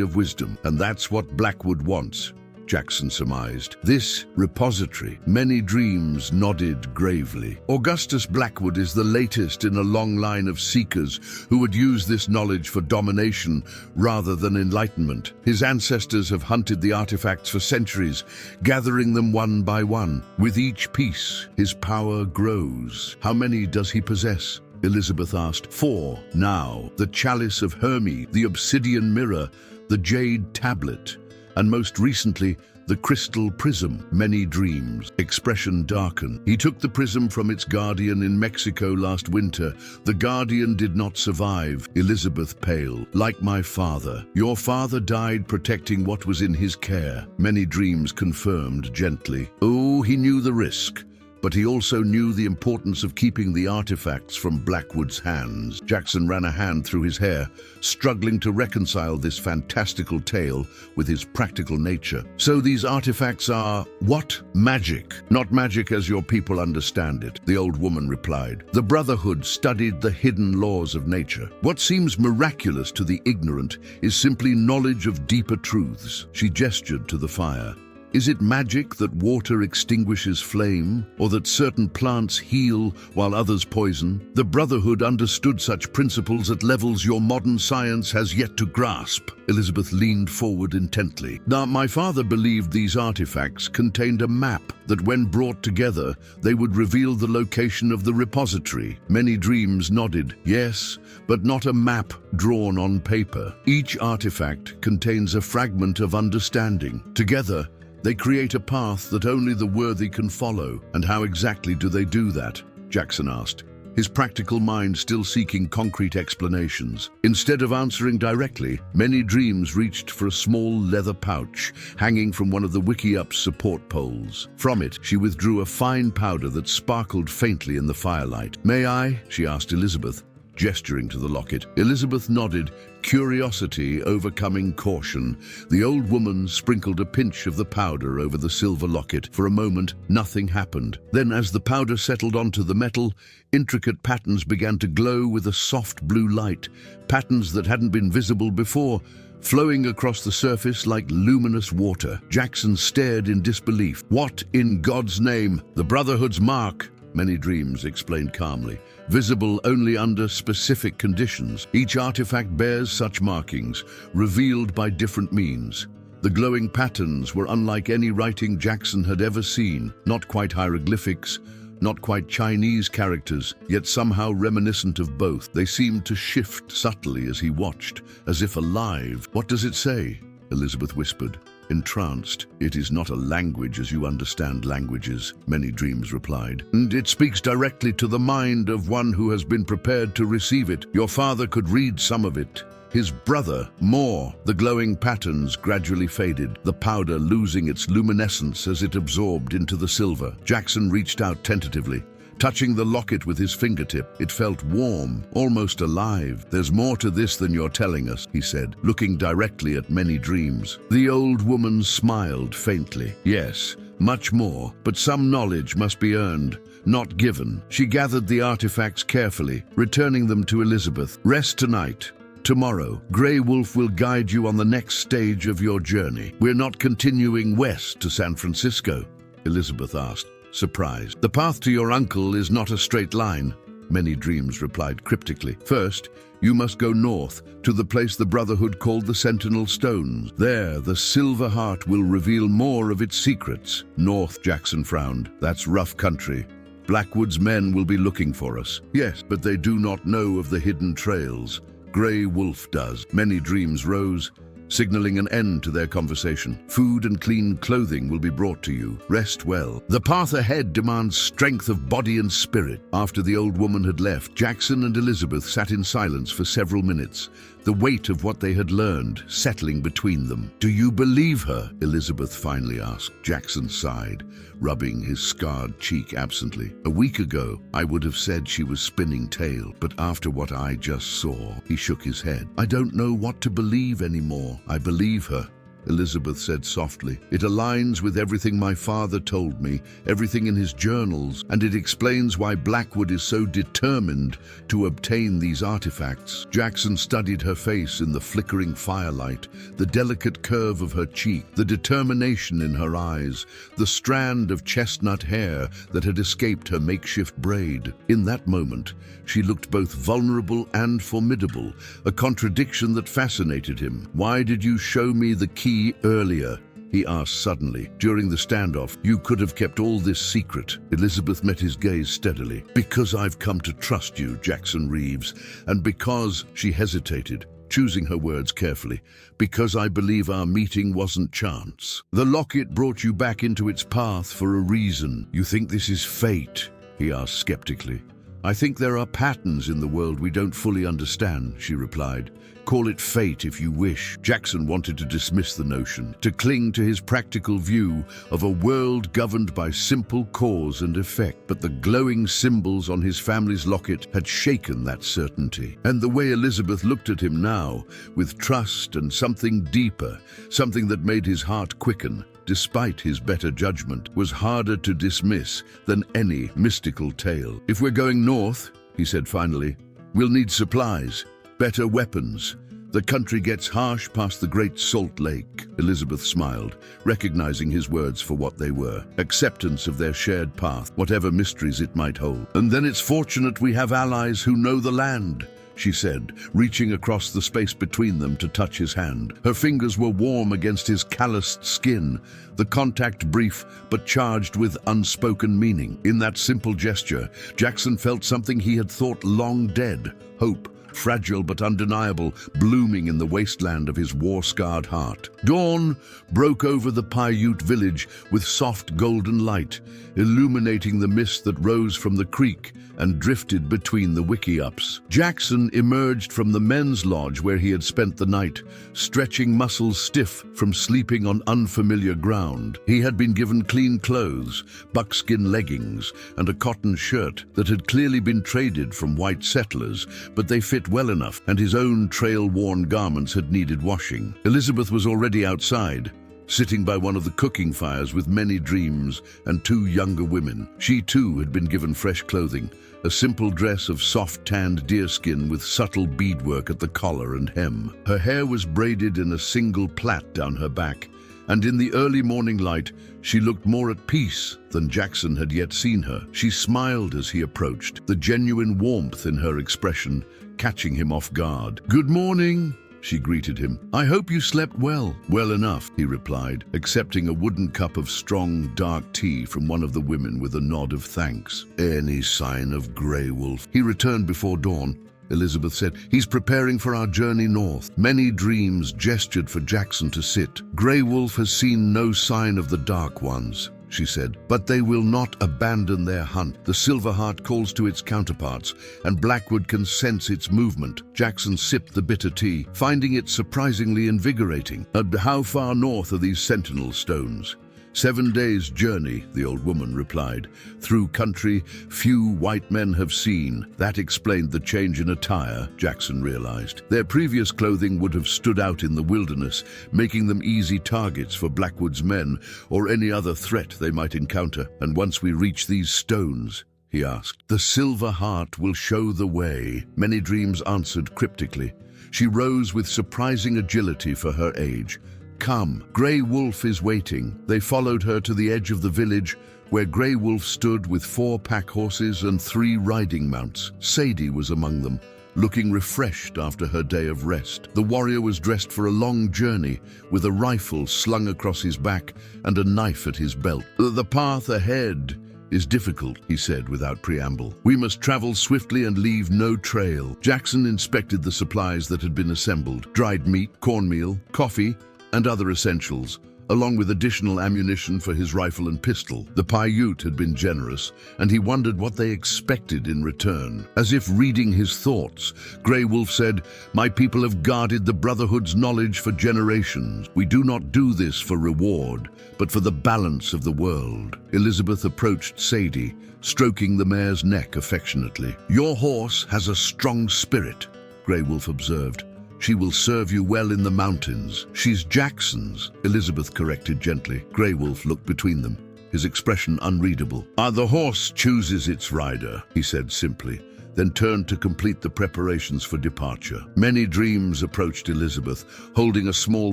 Speaker 1: of wisdom. And that's what Blackwood wants, Jackson surmised. This repository, Many Dreams nodded gravely. Augustus Blackwood is the latest in a long line of seekers who would use this knowledge for domination rather than enlightenment. His ancestors have hunted the artifacts for centuries, gathering them one by one. With each piece, his power grows. How many does he possess? Elizabeth asked. 4. Now, the chalice of Hermes, the obsidian mirror, the jade tablet, and most recently, the crystal prism. Many dreams. Expression darkened. He took the prism from its guardian in Mexico last winter. The guardian did not survive. Elizabeth pale. Like my father. Your father died protecting what was in his care. Many dreams confirmed gently. Oh, he knew the risk. But he also knew the importance of keeping the artifacts from Blackwood's hands. Jackson ran a hand through his hair, struggling to reconcile this fantastical tale with his practical nature. So these artifacts are what? Magic. Not magic as your people understand it, the old woman replied. The Brotherhood studied the hidden laws of nature. What seems miraculous to the ignorant is simply knowledge of deeper truths. She gestured to the fire. Is it magic that water extinguishes flame, or that certain plants heal while others poison? The Brotherhood understood such principles at levels your modern science has yet to grasp. Elizabeth leaned forward intently. Now, my father believed these artifacts contained a map that when brought together, they would reveal the location of the repository. Many dreams nodded, yes, but not a map drawn on paper. Each artifact contains a fragment of understanding. Together, they create a path that only the worthy can follow. And how exactly do they do that? Jackson asked, his practical mind still seeking concrete explanations. Instead of answering directly, Many Dreams reached for a small leather pouch hanging from one of the Wiki-Up's support poles. From it, she withdrew a fine powder that sparkled faintly in the firelight. May I? She asked Elizabeth, gesturing to the locket. Elizabeth nodded, curiosity overcoming caution. The old woman sprinkled a pinch of the powder over the silver locket. For a moment, nothing happened. Then, as the powder settled onto the metal, intricate patterns began to glow with a soft blue light, patterns that hadn't been visible before, flowing across the surface like luminous water. Jackson stared in disbelief. What in God's name? The Brotherhood's mark, Many Dreams explained calmly. Visible only under specific conditions. Each artifact bears such markings, revealed by different means. The glowing patterns were unlike any writing Jackson had ever seen. Not quite hieroglyphics, not quite Chinese characters, yet somehow reminiscent of both. They seemed to shift subtly as he watched, as if alive. What does it say? Elizabeth whispered, entranced. It is not a language as you understand languages, Many Dreams replied. And it speaks directly to the mind of one who has been prepared to receive it. Your father could read some of it. His brother, more. The glowing patterns gradually faded, the powder losing its luminescence as it absorbed into the silver. Jackson reached out tentatively, touching the locket with his fingertip. It felt warm, almost alive. There's more to this than you're telling us, he said, looking directly at Many Dreams. The old woman smiled faintly. Yes, much more, but some knowledge must be earned, not given. She gathered the artifacts carefully, returning them to Elizabeth. Rest tonight. Tomorrow, Grey Wolf will guide you on the next stage of your journey. We're not continuing west to San Francisco, Elizabeth asked, surprised. The path to your uncle is not a straight line, Many Dreams replied cryptically. First, you must go north to the place the Brotherhood called the Sentinel Stones. There, the Silver Heart will reveal more of its secrets. North, Jackson frowned. That's rough country. Blackwood's men will be looking for us. Yes, but they do not know of the hidden trails. Grey Wolf does. Many Dreams rose, signaling an end to their conversation. Food and clean clothing will be brought to you. Rest well. The path ahead demands strength of body and spirit. After the old woman had left, Jackson and Elizabeth sat in silence for several minutes, the weight of what they had learned settling between them. Do you believe her? Elizabeth finally asked. Jackson sighed, rubbing his scarred cheek absently. A week ago, I would have said she was spinning tale, but after what I just saw, he shook his head. I don't know what to believe anymore. I believe her, Elizabeth said softly. It aligns with everything my father told me, everything in his journals, and it explains why Blackwood is so determined to obtain these artifacts. Jackson studied her face in the flickering firelight, the delicate curve of her cheek, the determination in her eyes, the strand of chestnut hair that had escaped her makeshift braid. In that moment, she looked both vulnerable and formidable, a contradiction that fascinated him. Why did you show me the key earlier? he asked suddenly. During the standoff, you could have kept all this secret. Elizabeth met his gaze steadily. Because I've come to trust you, Jackson Reeves, and because she hesitated, choosing her words carefully, because I believe our meeting wasn't chance. The locket brought you back into its path for a reason. You think this is fate? He asked skeptically. I think there are patterns in the world we don't fully understand, she replied. Call it fate if you wish. Jackson wanted to dismiss the notion, to cling to his practical view of a world governed by simple cause and effect. But the glowing symbols on his family's locket had shaken that certainty. And the way Elizabeth looked at him now, with trust and something deeper, something that made his heart quicken, despite his better judgment, was harder to dismiss than any mystical tale. If we're going north, he said finally, we'll need supplies. Better weapons. The country gets harsh past the Great Salt Lake. Elizabeth smiled, recognizing his words for what they were. Acceptance of their shared path, whatever mysteries it might hold. And then it's fortunate we have allies who know the land, she said, reaching across the space between them to touch his hand. Her fingers were warm against his calloused skin, the contact brief but charged with unspoken meaning. In that simple gesture, Jackson felt something he had thought long dead, hope. Fragile but undeniable, blooming in the wasteland of his war-scarred heart. Dawn broke over the Paiute village with soft golden light, illuminating the mist that rose from the creek and drifted between the wickiups. Jackson emerged from the men's lodge where he had spent the night, stretching muscles stiff from sleeping on unfamiliar ground. He had been given clean clothes, buckskin leggings, and a cotton shirt that had clearly been traded from white settlers, but they fit well enough, and his own trail-worn garments had needed washing. Elizabeth was already outside, sitting by one of the cooking fires with many dreams and two younger women. She too had been given fresh clothing, a simple dress of soft-tanned deerskin with subtle beadwork at the collar and hem. Her hair was braided in a single plait down her back, and in the early morning light, she looked more at peace than Jackson had yet seen her. She smiled as he approached, the genuine warmth in her expression catching him off guard. "Good morning," she greeted him. "I hope you slept well." "Well enough," he replied, accepting a wooden cup of strong, dark tea from one of the women with a nod of thanks. "Any sign of Grey Wolf?" "He returned before dawn," Elizabeth said. "He's preparing for our journey north." Many dreams gestured for Jackson to sit. "Grey Wolf has seen no sign of the Dark Ones," she said, "but they will not abandon their hunt. The Silverheart calls to its counterparts, and Blackwood can sense its movement." Jackson sipped the bitter tea, finding it surprisingly invigorating. "And how far north are these sentinel stones?" 7 days' journey, the old woman replied, "through country few white men have seen." That explained the change in attire, Jackson realized. Their previous clothing would have stood out in the wilderness, making them easy targets for Blackwood's men or any other threat they might encounter. "And once we reach these stones," he asked, "the Silver Heart will show the way." Many Dreams answered cryptically. She rose with surprising agility for her age. "Come, Grey Wolf is waiting." They followed her to the edge of the village, where Grey Wolf stood with 4 pack horses and 3 riding mounts. Sadie was among them, looking refreshed after her day of rest. The warrior was dressed for a long journey, with a rifle slung across his back and a knife at his belt. "The path ahead is difficult," he said without preamble. "We must travel swiftly and leave no trail." Jackson inspected the supplies that had been assembled: dried meat, cornmeal, coffee, and other essentials, along with additional ammunition for his rifle and pistol. The Paiute had been generous, and he wondered what they expected in return. As if reading his thoughts, Grey Wolf said, "My people have guarded the Brotherhood's knowledge for generations. We do not do this for reward, but for the balance of the world." Elizabeth approached Sadie, stroking the mare's neck affectionately. "Your horse has a strong spirit," Grey Wolf observed. "She will serve you well in the mountains." "She's Jackson's," Elizabeth corrected gently. Grey Wolf looked between them, his expression unreadable. "The horse chooses its rider," he said simply, then turned to complete the preparations for departure. Many Dreams approached Elizabeth, holding a small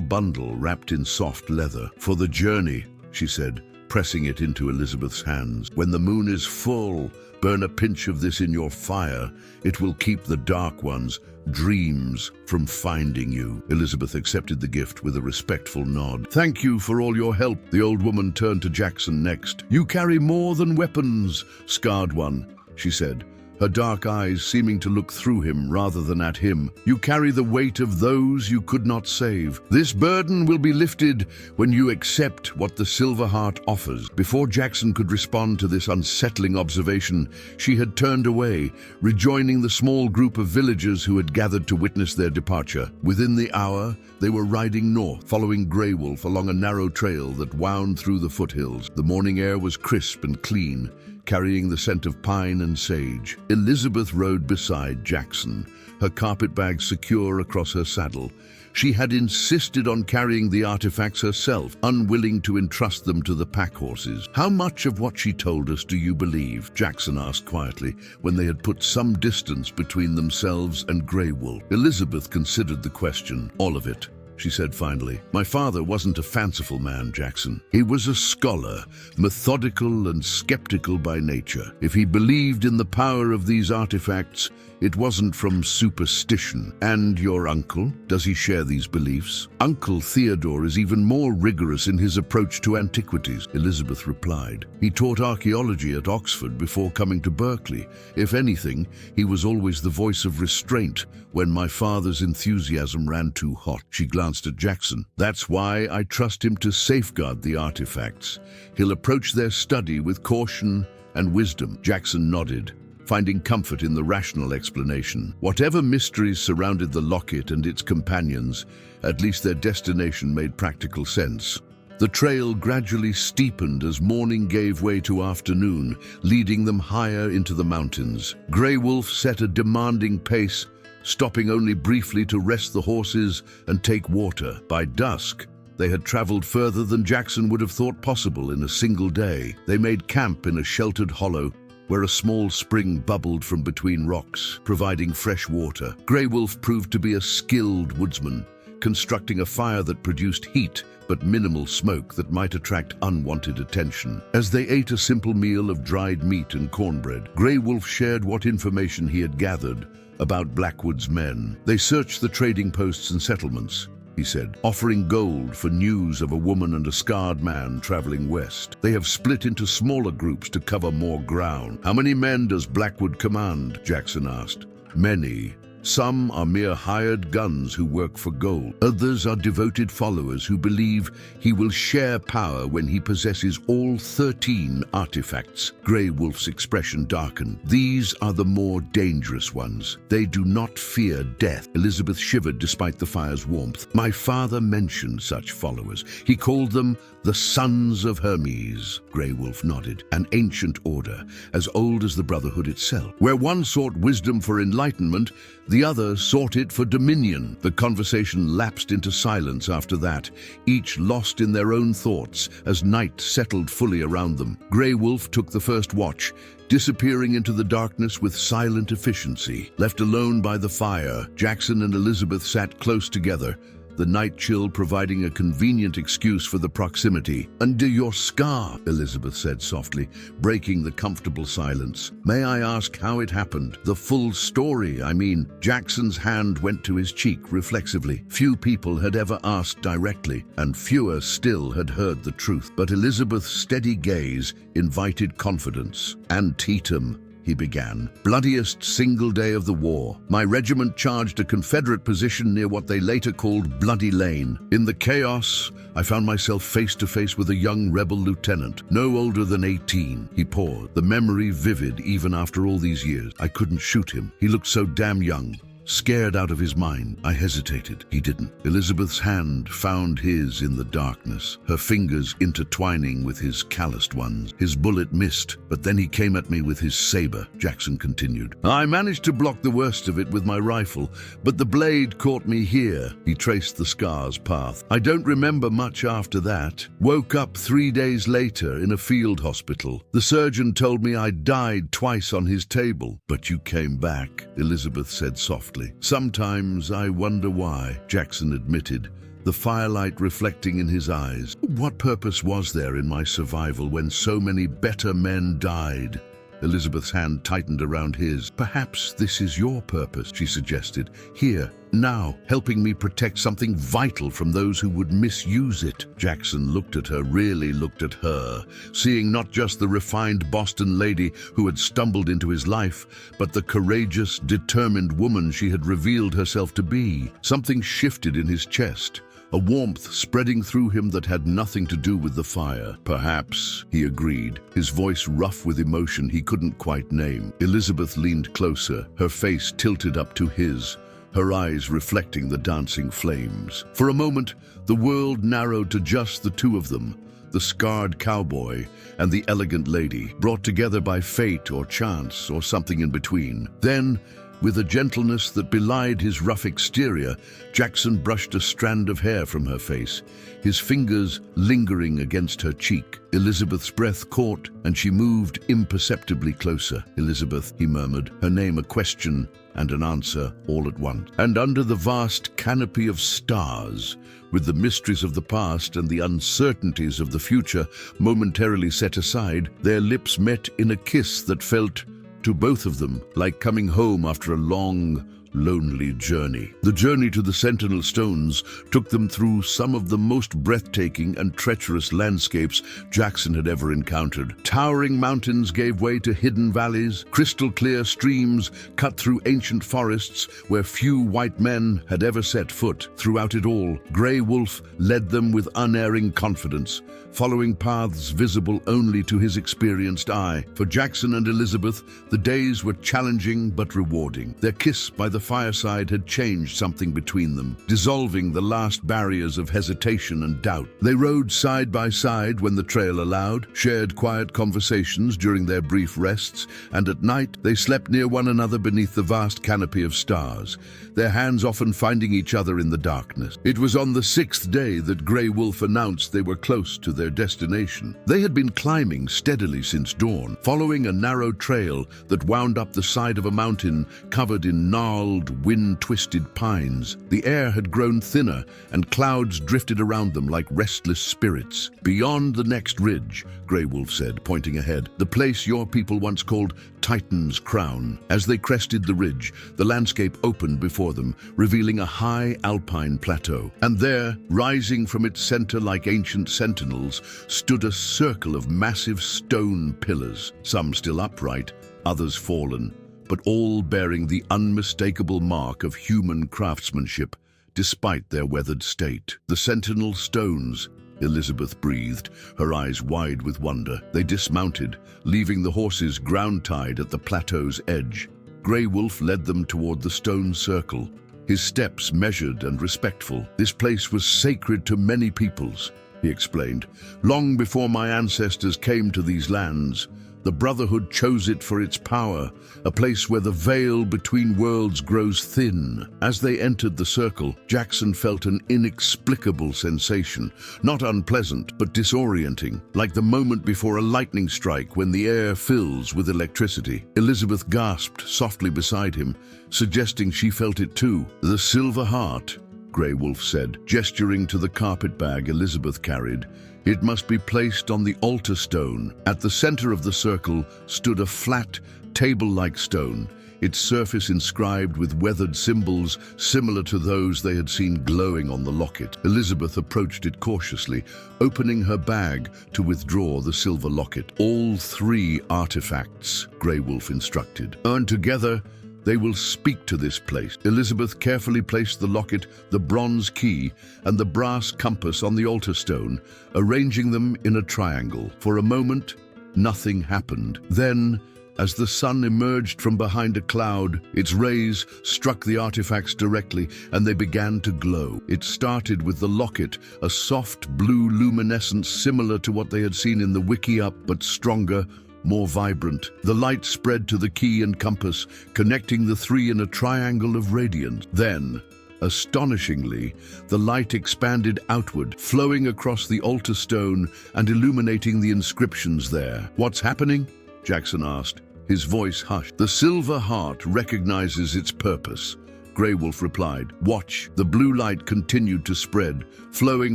Speaker 1: bundle wrapped in soft leather. "For the journey," she said, pressing it into Elizabeth's hands. "When the moon is full, Burn a pinch of this in your fire. It will keep the dark ones, dreams, from finding you." Elizabeth accepted the gift with a respectful nod. "Thank you for all your help." The old woman turned to Jackson next. "You carry more than weapons, scarred one," she said, her dark eyes seeming to look through him rather than at him. "You carry the weight of those you could not save. This burden will be lifted when you accept what the Silver Heart offers." Before Jackson could respond to this unsettling observation, she had turned away, rejoining the small group of villagers who had gathered to witness their departure. Within the hour, they were riding north, following Grey Wolf along a narrow trail that wound through the foothills. The morning air was crisp and clean, carrying the scent of pine and sage. Elizabeth rode beside Jackson, her carpetbag secure across her saddle. She had insisted on carrying the artifacts herself, unwilling to entrust them to the pack horses. "How much of what she told us do you believe?" Jackson asked quietly, when they had put some distance between themselves and Grey Wolf. Elizabeth considered the question. "All of it," she said finally. "My father wasn't a fanciful man, Jackson. He was a scholar, methodical and skeptical by nature. If he believed in the power of these artifacts, it wasn't from superstition." "And your uncle? Does he share these beliefs?" "Uncle Theodore is even more rigorous in his approach to antiquities," Elizabeth replied. "He taught archaeology at Oxford before coming to Berkeley. If anything, he was always the voice of restraint when my father's enthusiasm ran too hot." She glanced at Jackson. "That's why I trust him to safeguard the artifacts. He'll approach their study with caution and wisdom." Jackson nodded, finding comfort in the rational explanation. Whatever mysteries surrounded the locket and its companions, at least their destination made practical sense. The trail gradually steepened as morning gave way to afternoon, leading them higher into the mountains. Grey Wolf set a demanding pace, stopping only briefly to rest the horses and take water. By dusk, they had traveled further than Jackson would have thought possible in a single day. They made camp in a sheltered hollow, where a small spring bubbled from between rocks, providing fresh water. Grey Wolf proved to be a skilled woodsman, constructing a fire that produced heat but minimal smoke that might attract unwanted attention. As they ate a simple meal of dried meat and cornbread, Grey Wolf shared what information he had gathered about Blackwood's men. "They searched the trading posts and settlements," he said, "offering gold for news of a woman and a scarred man traveling west. They have split into smaller groups to cover more ground." "How many men does Blackwood command?" Jackson asked. "Many. Some are mere hired guns who work for gold. Others are devoted followers who believe he will share power when he possesses all 13 artifacts." Grey Wolf's expression darkened. "These are the more dangerous ones. They do not fear death." Elizabeth shivered despite the fire's warmth. "My father mentioned such followers. He called them the Sons of Hermes." Grey Wolf nodded. "An ancient order, as old as the Brotherhood itself. Where one sought wisdom for enlightenment, the other sought it for dominion." The conversation lapsed into silence after that, each lost in their own thoughts as night settled fully around them. Grey Wolf took the first watch, disappearing into the darkness with silent efficiency. Left alone by the fire, Jackson and Elizabeth sat close together, the night chill providing a convenient excuse for the proximity. "Under your scar," Elizabeth said softly, breaking the comfortable silence. "May I ask how it happened? The full story, I mean." Jackson's hand went to his cheek reflexively. Few people had ever asked directly, and fewer still had heard the truth. But Elizabeth's steady gaze invited confidence. "Antietam," he began. "Bloodiest single day of the war. My regiment charged a Confederate position near what they later called Bloody Lane. In the chaos, I found myself face to face with a young rebel lieutenant, no older than 18. He paused, the memory vivid even after all these years. I couldn't shoot him. He looked so damn young. Scared out of his mind. I hesitated. He didn't." Elizabeth's hand found his in the darkness, her fingers intertwining with his calloused ones. "His bullet missed, but then he came at me with his saber," Jackson continued. "I managed to block the worst of it with my rifle, but the blade caught me here." He traced the scar's path. "I don't remember much after that. Woke up 3 days later in a field hospital. The surgeon told me I died twice on his table." "But you came back," Elizabeth said softly. "Sometimes I wonder why," Jackson admitted, the firelight reflecting in his eyes. "What purpose was there in my survival when so many better men died?" Elizabeth's hand tightened around his. "Perhaps this is your purpose," she suggested. "Here, now, helping me protect something vital from those who would misuse it." Jackson looked at her, really looked at her, seeing not just the refined Boston lady who had stumbled into his life, but the courageous, determined woman she had revealed herself to be. Something shifted in his chest, a warmth spreading through him that had nothing to do with the fire. "Perhaps," he agreed, his voice rough with emotion he couldn't quite name. Elizabeth leaned closer, her face tilted up to his, her eyes reflecting the dancing flames. For a moment, the world narrowed to just the two of them, the scarred cowboy and the elegant lady, brought together by fate or chance or something in between. Then, with a gentleness that belied his rough exterior, Jackson brushed a strand of hair from her face, his fingers lingering against her cheek. Elizabeth's breath caught, and she moved imperceptibly closer. "Elizabeth," he murmured, her name a question and an answer all at once. And under the vast canopy of stars, with the mysteries of the past and the uncertainties of the future momentarily set aside, their lips met in a kiss that felt, to both of them, like coming home after a long, lonely journey. The journey to the Sentinel Stones took them through some of the most breathtaking and treacherous landscapes Jackson had ever encountered. Towering mountains gave way to hidden valleys, crystal-clear streams cut through ancient forests where few white men had ever set foot. Throughout it all, Grey Wolf led them with unerring confidence, following paths visible only to his experienced eye. For Jackson and Elizabeth, the days were challenging but rewarding. Their kiss by the fireside had changed something between them, dissolving the last barriers of hesitation and doubt. They rode side by side when the trail allowed, shared quiet conversations during their brief rests, and at night they slept near one another beneath the vast canopy of stars, their hands often finding each other in the darkness. It was on the 6th day that Grey Wolf announced they were close to their destination. They had been climbing steadily since dawn, following a narrow trail that wound up the side of a mountain covered in gnarled, wind-twisted pines. The air had grown thinner, and clouds drifted around them like restless spirits. "Beyond the next ridge," Grey Wolf said, pointing ahead, "the place your people once called Titan's Crown." As they crested the ridge, the landscape opened before them, revealing a high alpine plateau. And there, rising from its center like ancient sentinels, stood a circle of massive stone pillars, some still upright, others fallen, but all bearing the unmistakable mark of human craftsmanship, despite their weathered state. "The Sentinel Stones," Elizabeth breathed, her eyes wide with wonder. They dismounted, leaving the horses ground-tied at the plateau's edge. Grey Wolf led them toward the stone circle, his steps measured and respectful. "This place was sacred to many peoples," he explained. "Long before my ancestors came to these lands, the Brotherhood chose it for its power, a place where the veil between worlds grows thin." As they entered the circle, Jackson felt an inexplicable sensation, not unpleasant, but disorienting, like the moment before a lightning strike when the air fills with electricity. Elizabeth gasped softly beside him, suggesting she felt it too. "The Silver Heart," Grey Wolf said, gesturing to the carpet bag Elizabeth carried. "It must be placed on the altar stone." At the center of the circle stood a flat, table-like stone, its surface inscribed with weathered symbols similar to those they had seen glowing on the locket. Elizabeth approached it cautiously, opening her bag to withdraw the silver locket. "All 3 artifacts," Grey Wolf instructed. "Earned together, they will speak to this place." Elizabeth carefully placed the locket, the bronze key, and the brass compass on the altar stone, arranging them in a triangle. For a moment, nothing happened. Then, as the sun emerged from behind a cloud, its rays struck the artifacts directly, and they began to glow. It started with the locket, a soft blue luminescence similar to what they had seen in the wiki-up, but stronger, more vibrant. The light spread to the key and compass, connecting the 3 in a triangle of radiance. Then, astonishingly, the light expanded outward, flowing across the altar stone and illuminating the inscriptions there. "What's happening?" Jackson asked, his voice hushed. "The Silver Heart recognizes its purpose," Grey Wolf replied. Watch. The blue light continued to spread, flowing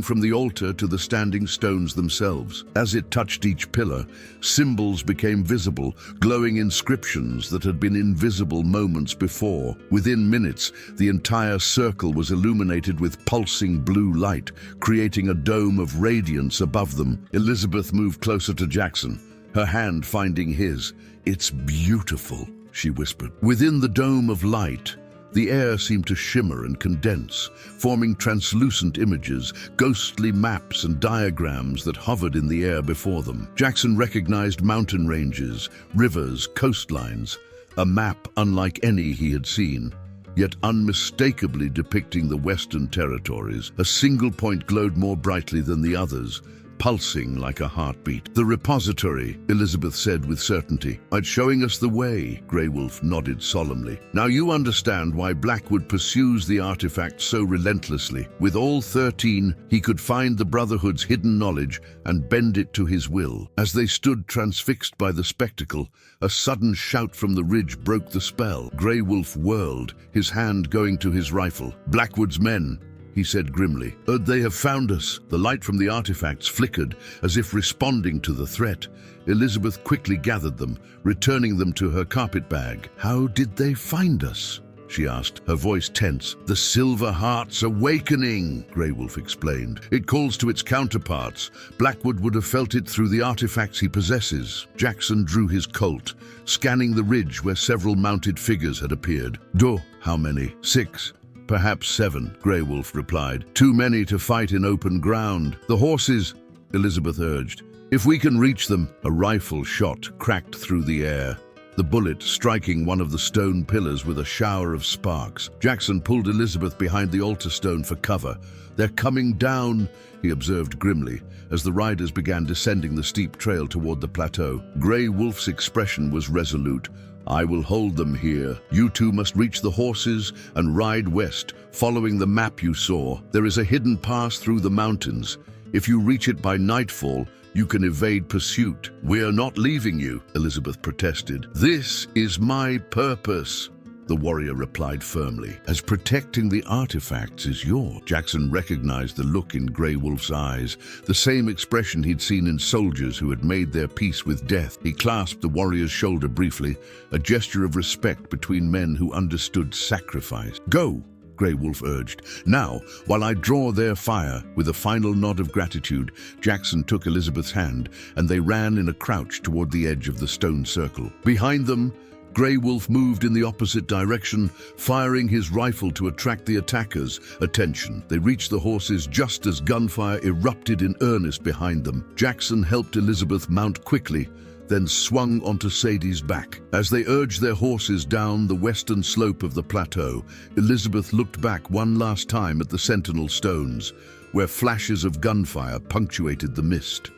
Speaker 1: from the altar to the standing stones themselves. As it touched each pillar, symbols became visible, glowing inscriptions that had been invisible moments before. Within minutes, the entire circle was illuminated with pulsing blue light, creating a dome of radiance above them. Elizabeth moved closer to Jackson, her hand finding his. It's beautiful, she whispered. Within the dome of light, the air seemed to shimmer and condense, forming translucent images, ghostly maps and diagrams that hovered in the air before them. Jackson recognized mountain ranges, rivers, coastlines, a map unlike any he had seen, yet unmistakably depicting the Western territories. A single point glowed more brightly than the others, pulsing like a heartbeat. The repository, Elizabeth said with certainty. It's showing us the way, Grey Wolf nodded solemnly. Now you understand why Blackwood pursues the artifact so relentlessly. With all 13, he could find the Brotherhood's hidden knowledge and bend it to his will. As they stood transfixed by the spectacle, a sudden shout from the ridge broke the spell. Grey Wolf whirled, his hand going to his rifle. Blackwood's men, he said grimly. They have found us. The light from the artifacts flickered, as if responding to the threat. Elizabeth quickly gathered them, returning them to her carpet bag. How did they find us? She asked, her voice tense. The Silver Heart's awakening, Grey Wolf explained. It calls to its counterparts. Blackwood would have felt it through the artifacts he possesses. Jackson drew his Colt, scanning the ridge where several mounted figures had appeared. How many? 6. Perhaps 7, Grey Wolf replied. Too many to fight in open ground. The horses, Elizabeth urged. If we can reach them. A rifle shot cracked through the air, the bullet striking one of the stone pillars with a shower of sparks. Jackson pulled Elizabeth behind the altar stone for cover. They're coming down, he observed grimly, as the riders began descending the steep trail toward the plateau. Grey Wolf's expression was resolute. I will hold them here. You two must reach the horses and ride west, following the map you saw. There is a hidden pass through the mountains. If you reach it by nightfall, you can evade pursuit. We are not leaving you, Elizabeth protested. This is my purpose, the warrior replied firmly, as protecting the artifacts is yours. Jackson recognized the look in Grey Wolf's eyes, the same expression he'd seen in soldiers who had made their peace with death. He clasped the warrior's shoulder briefly, a gesture of respect between men who understood sacrifice. Go, Grey Wolf urged. Now, while I draw their fire. With a final nod of gratitude, Jackson took Elizabeth's hand, and they ran in a crouch toward the edge of the stone circle. Behind them, Grey Wolf moved in the opposite direction, firing his rifle to attract the attackers' attention. They reached the horses just as gunfire erupted in earnest behind them. Jackson helped Elizabeth mount quickly, then swung onto Sadie's back. As they urged their horses down the western slope of the plateau, Elizabeth looked back one last time at the sentinel stones, where flashes of gunfire punctuated the mist.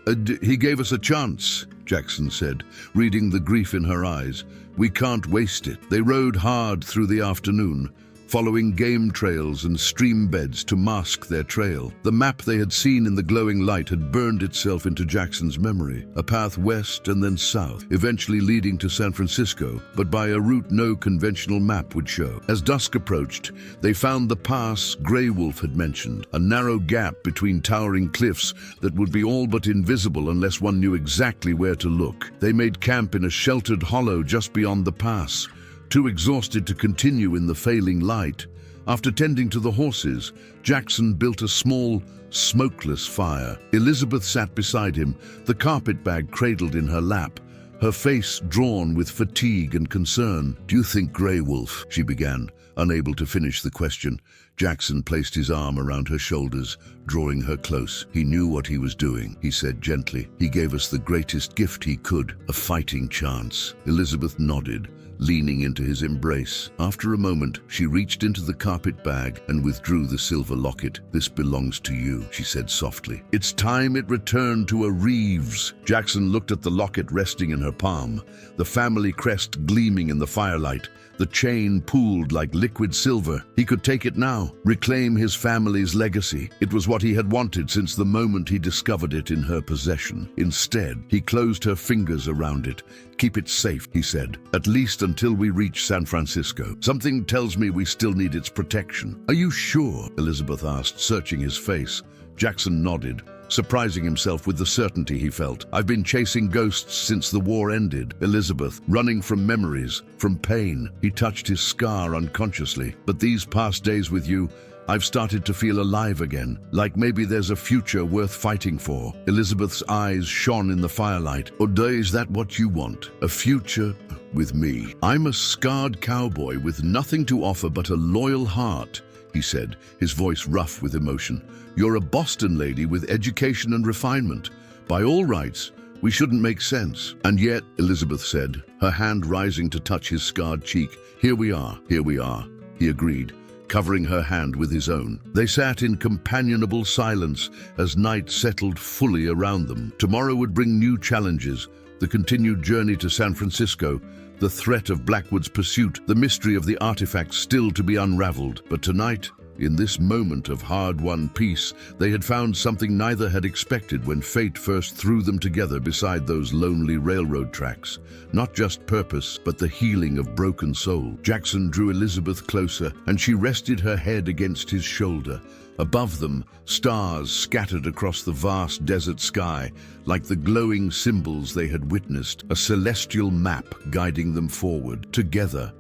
Speaker 1: He gave us a chance, Jackson said, reading the grief in her eyes. We can't waste it. They rode hard through the afternoon, following game trails and stream beds to mask their trail. The map they had seen in the glowing light had burned itself into Jackson's memory, a path west and then south, eventually leading to San Francisco, but by a route no conventional map would show. As dusk approached, they found the pass Grey Wolf had mentioned, a narrow gap between towering cliffs that would be all but invisible unless one knew exactly where to look. They made camp in a sheltered hollow just beyond the pass, too exhausted to continue in the failing light. After tending to the horses, Jackson built a small, smokeless fire. Elizabeth sat beside him, the carpet bag cradled in her lap, her face drawn with fatigue and concern. Do you think Grey Wolf? She began, unable to finish the question. Jackson placed his arm around her shoulders, drawing her close. He knew what he was doing, he said gently. He gave us the greatest gift he could, a fighting chance. Elizabeth nodded, leaning into his embrace. After a moment, she reached into the carpet bag and withdrew the silver locket. This belongs to you, she said softly. It's time it returned to a Reeves. Jackson looked at the locket resting in her palm, the family crest gleaming in the firelight. The chain pooled like liquid silver. He could take it now, reclaim his family's legacy. It was what he had wanted since the moment he discovered it in her possession. Instead, he closed her fingers around it. "Keep it safe," he said, "at least until we reach San Francisco. Something tells me we still need its protection." "Are you sure?" Elizabeth asked, searching his face. Jackson nodded, surprising himself with the certainty he felt. "I've been chasing ghosts since the war ended, Elizabeth, running from memories, from pain." He touched his scar unconsciously. "But these past days with you, I've started to feel alive again, like maybe there's a future worth fighting for." Elizabeth's eyes shone in the firelight. "Or is that what you want? A future with me? I'm a scarred cowboy with nothing to offer but a loyal heart," he said, his voice rough with emotion. "You're a Boston lady with education and refinement. By all rights, we shouldn't make sense." "And yet," Elizabeth said, her hand rising to touch his scarred cheek, here we are," he agreed, covering her hand with his own. They sat in companionable silence as night settled fully around them. Tomorrow would bring new challenges, the continued journey to San Francisco, the threat of Blackwood's pursuit, the mystery of the artifacts still to be unraveled. But tonight, in this moment of hard-won peace, they had found something neither had expected when fate first threw them together beside those lonely railroad tracks. Not just purpose, but the healing of broken soul. Jackson drew Elizabeth closer, and she rested her head against his shoulder. Above them, stars scattered across the vast desert sky, like the glowing symbols they had witnessed, a celestial map guiding them forward. Together,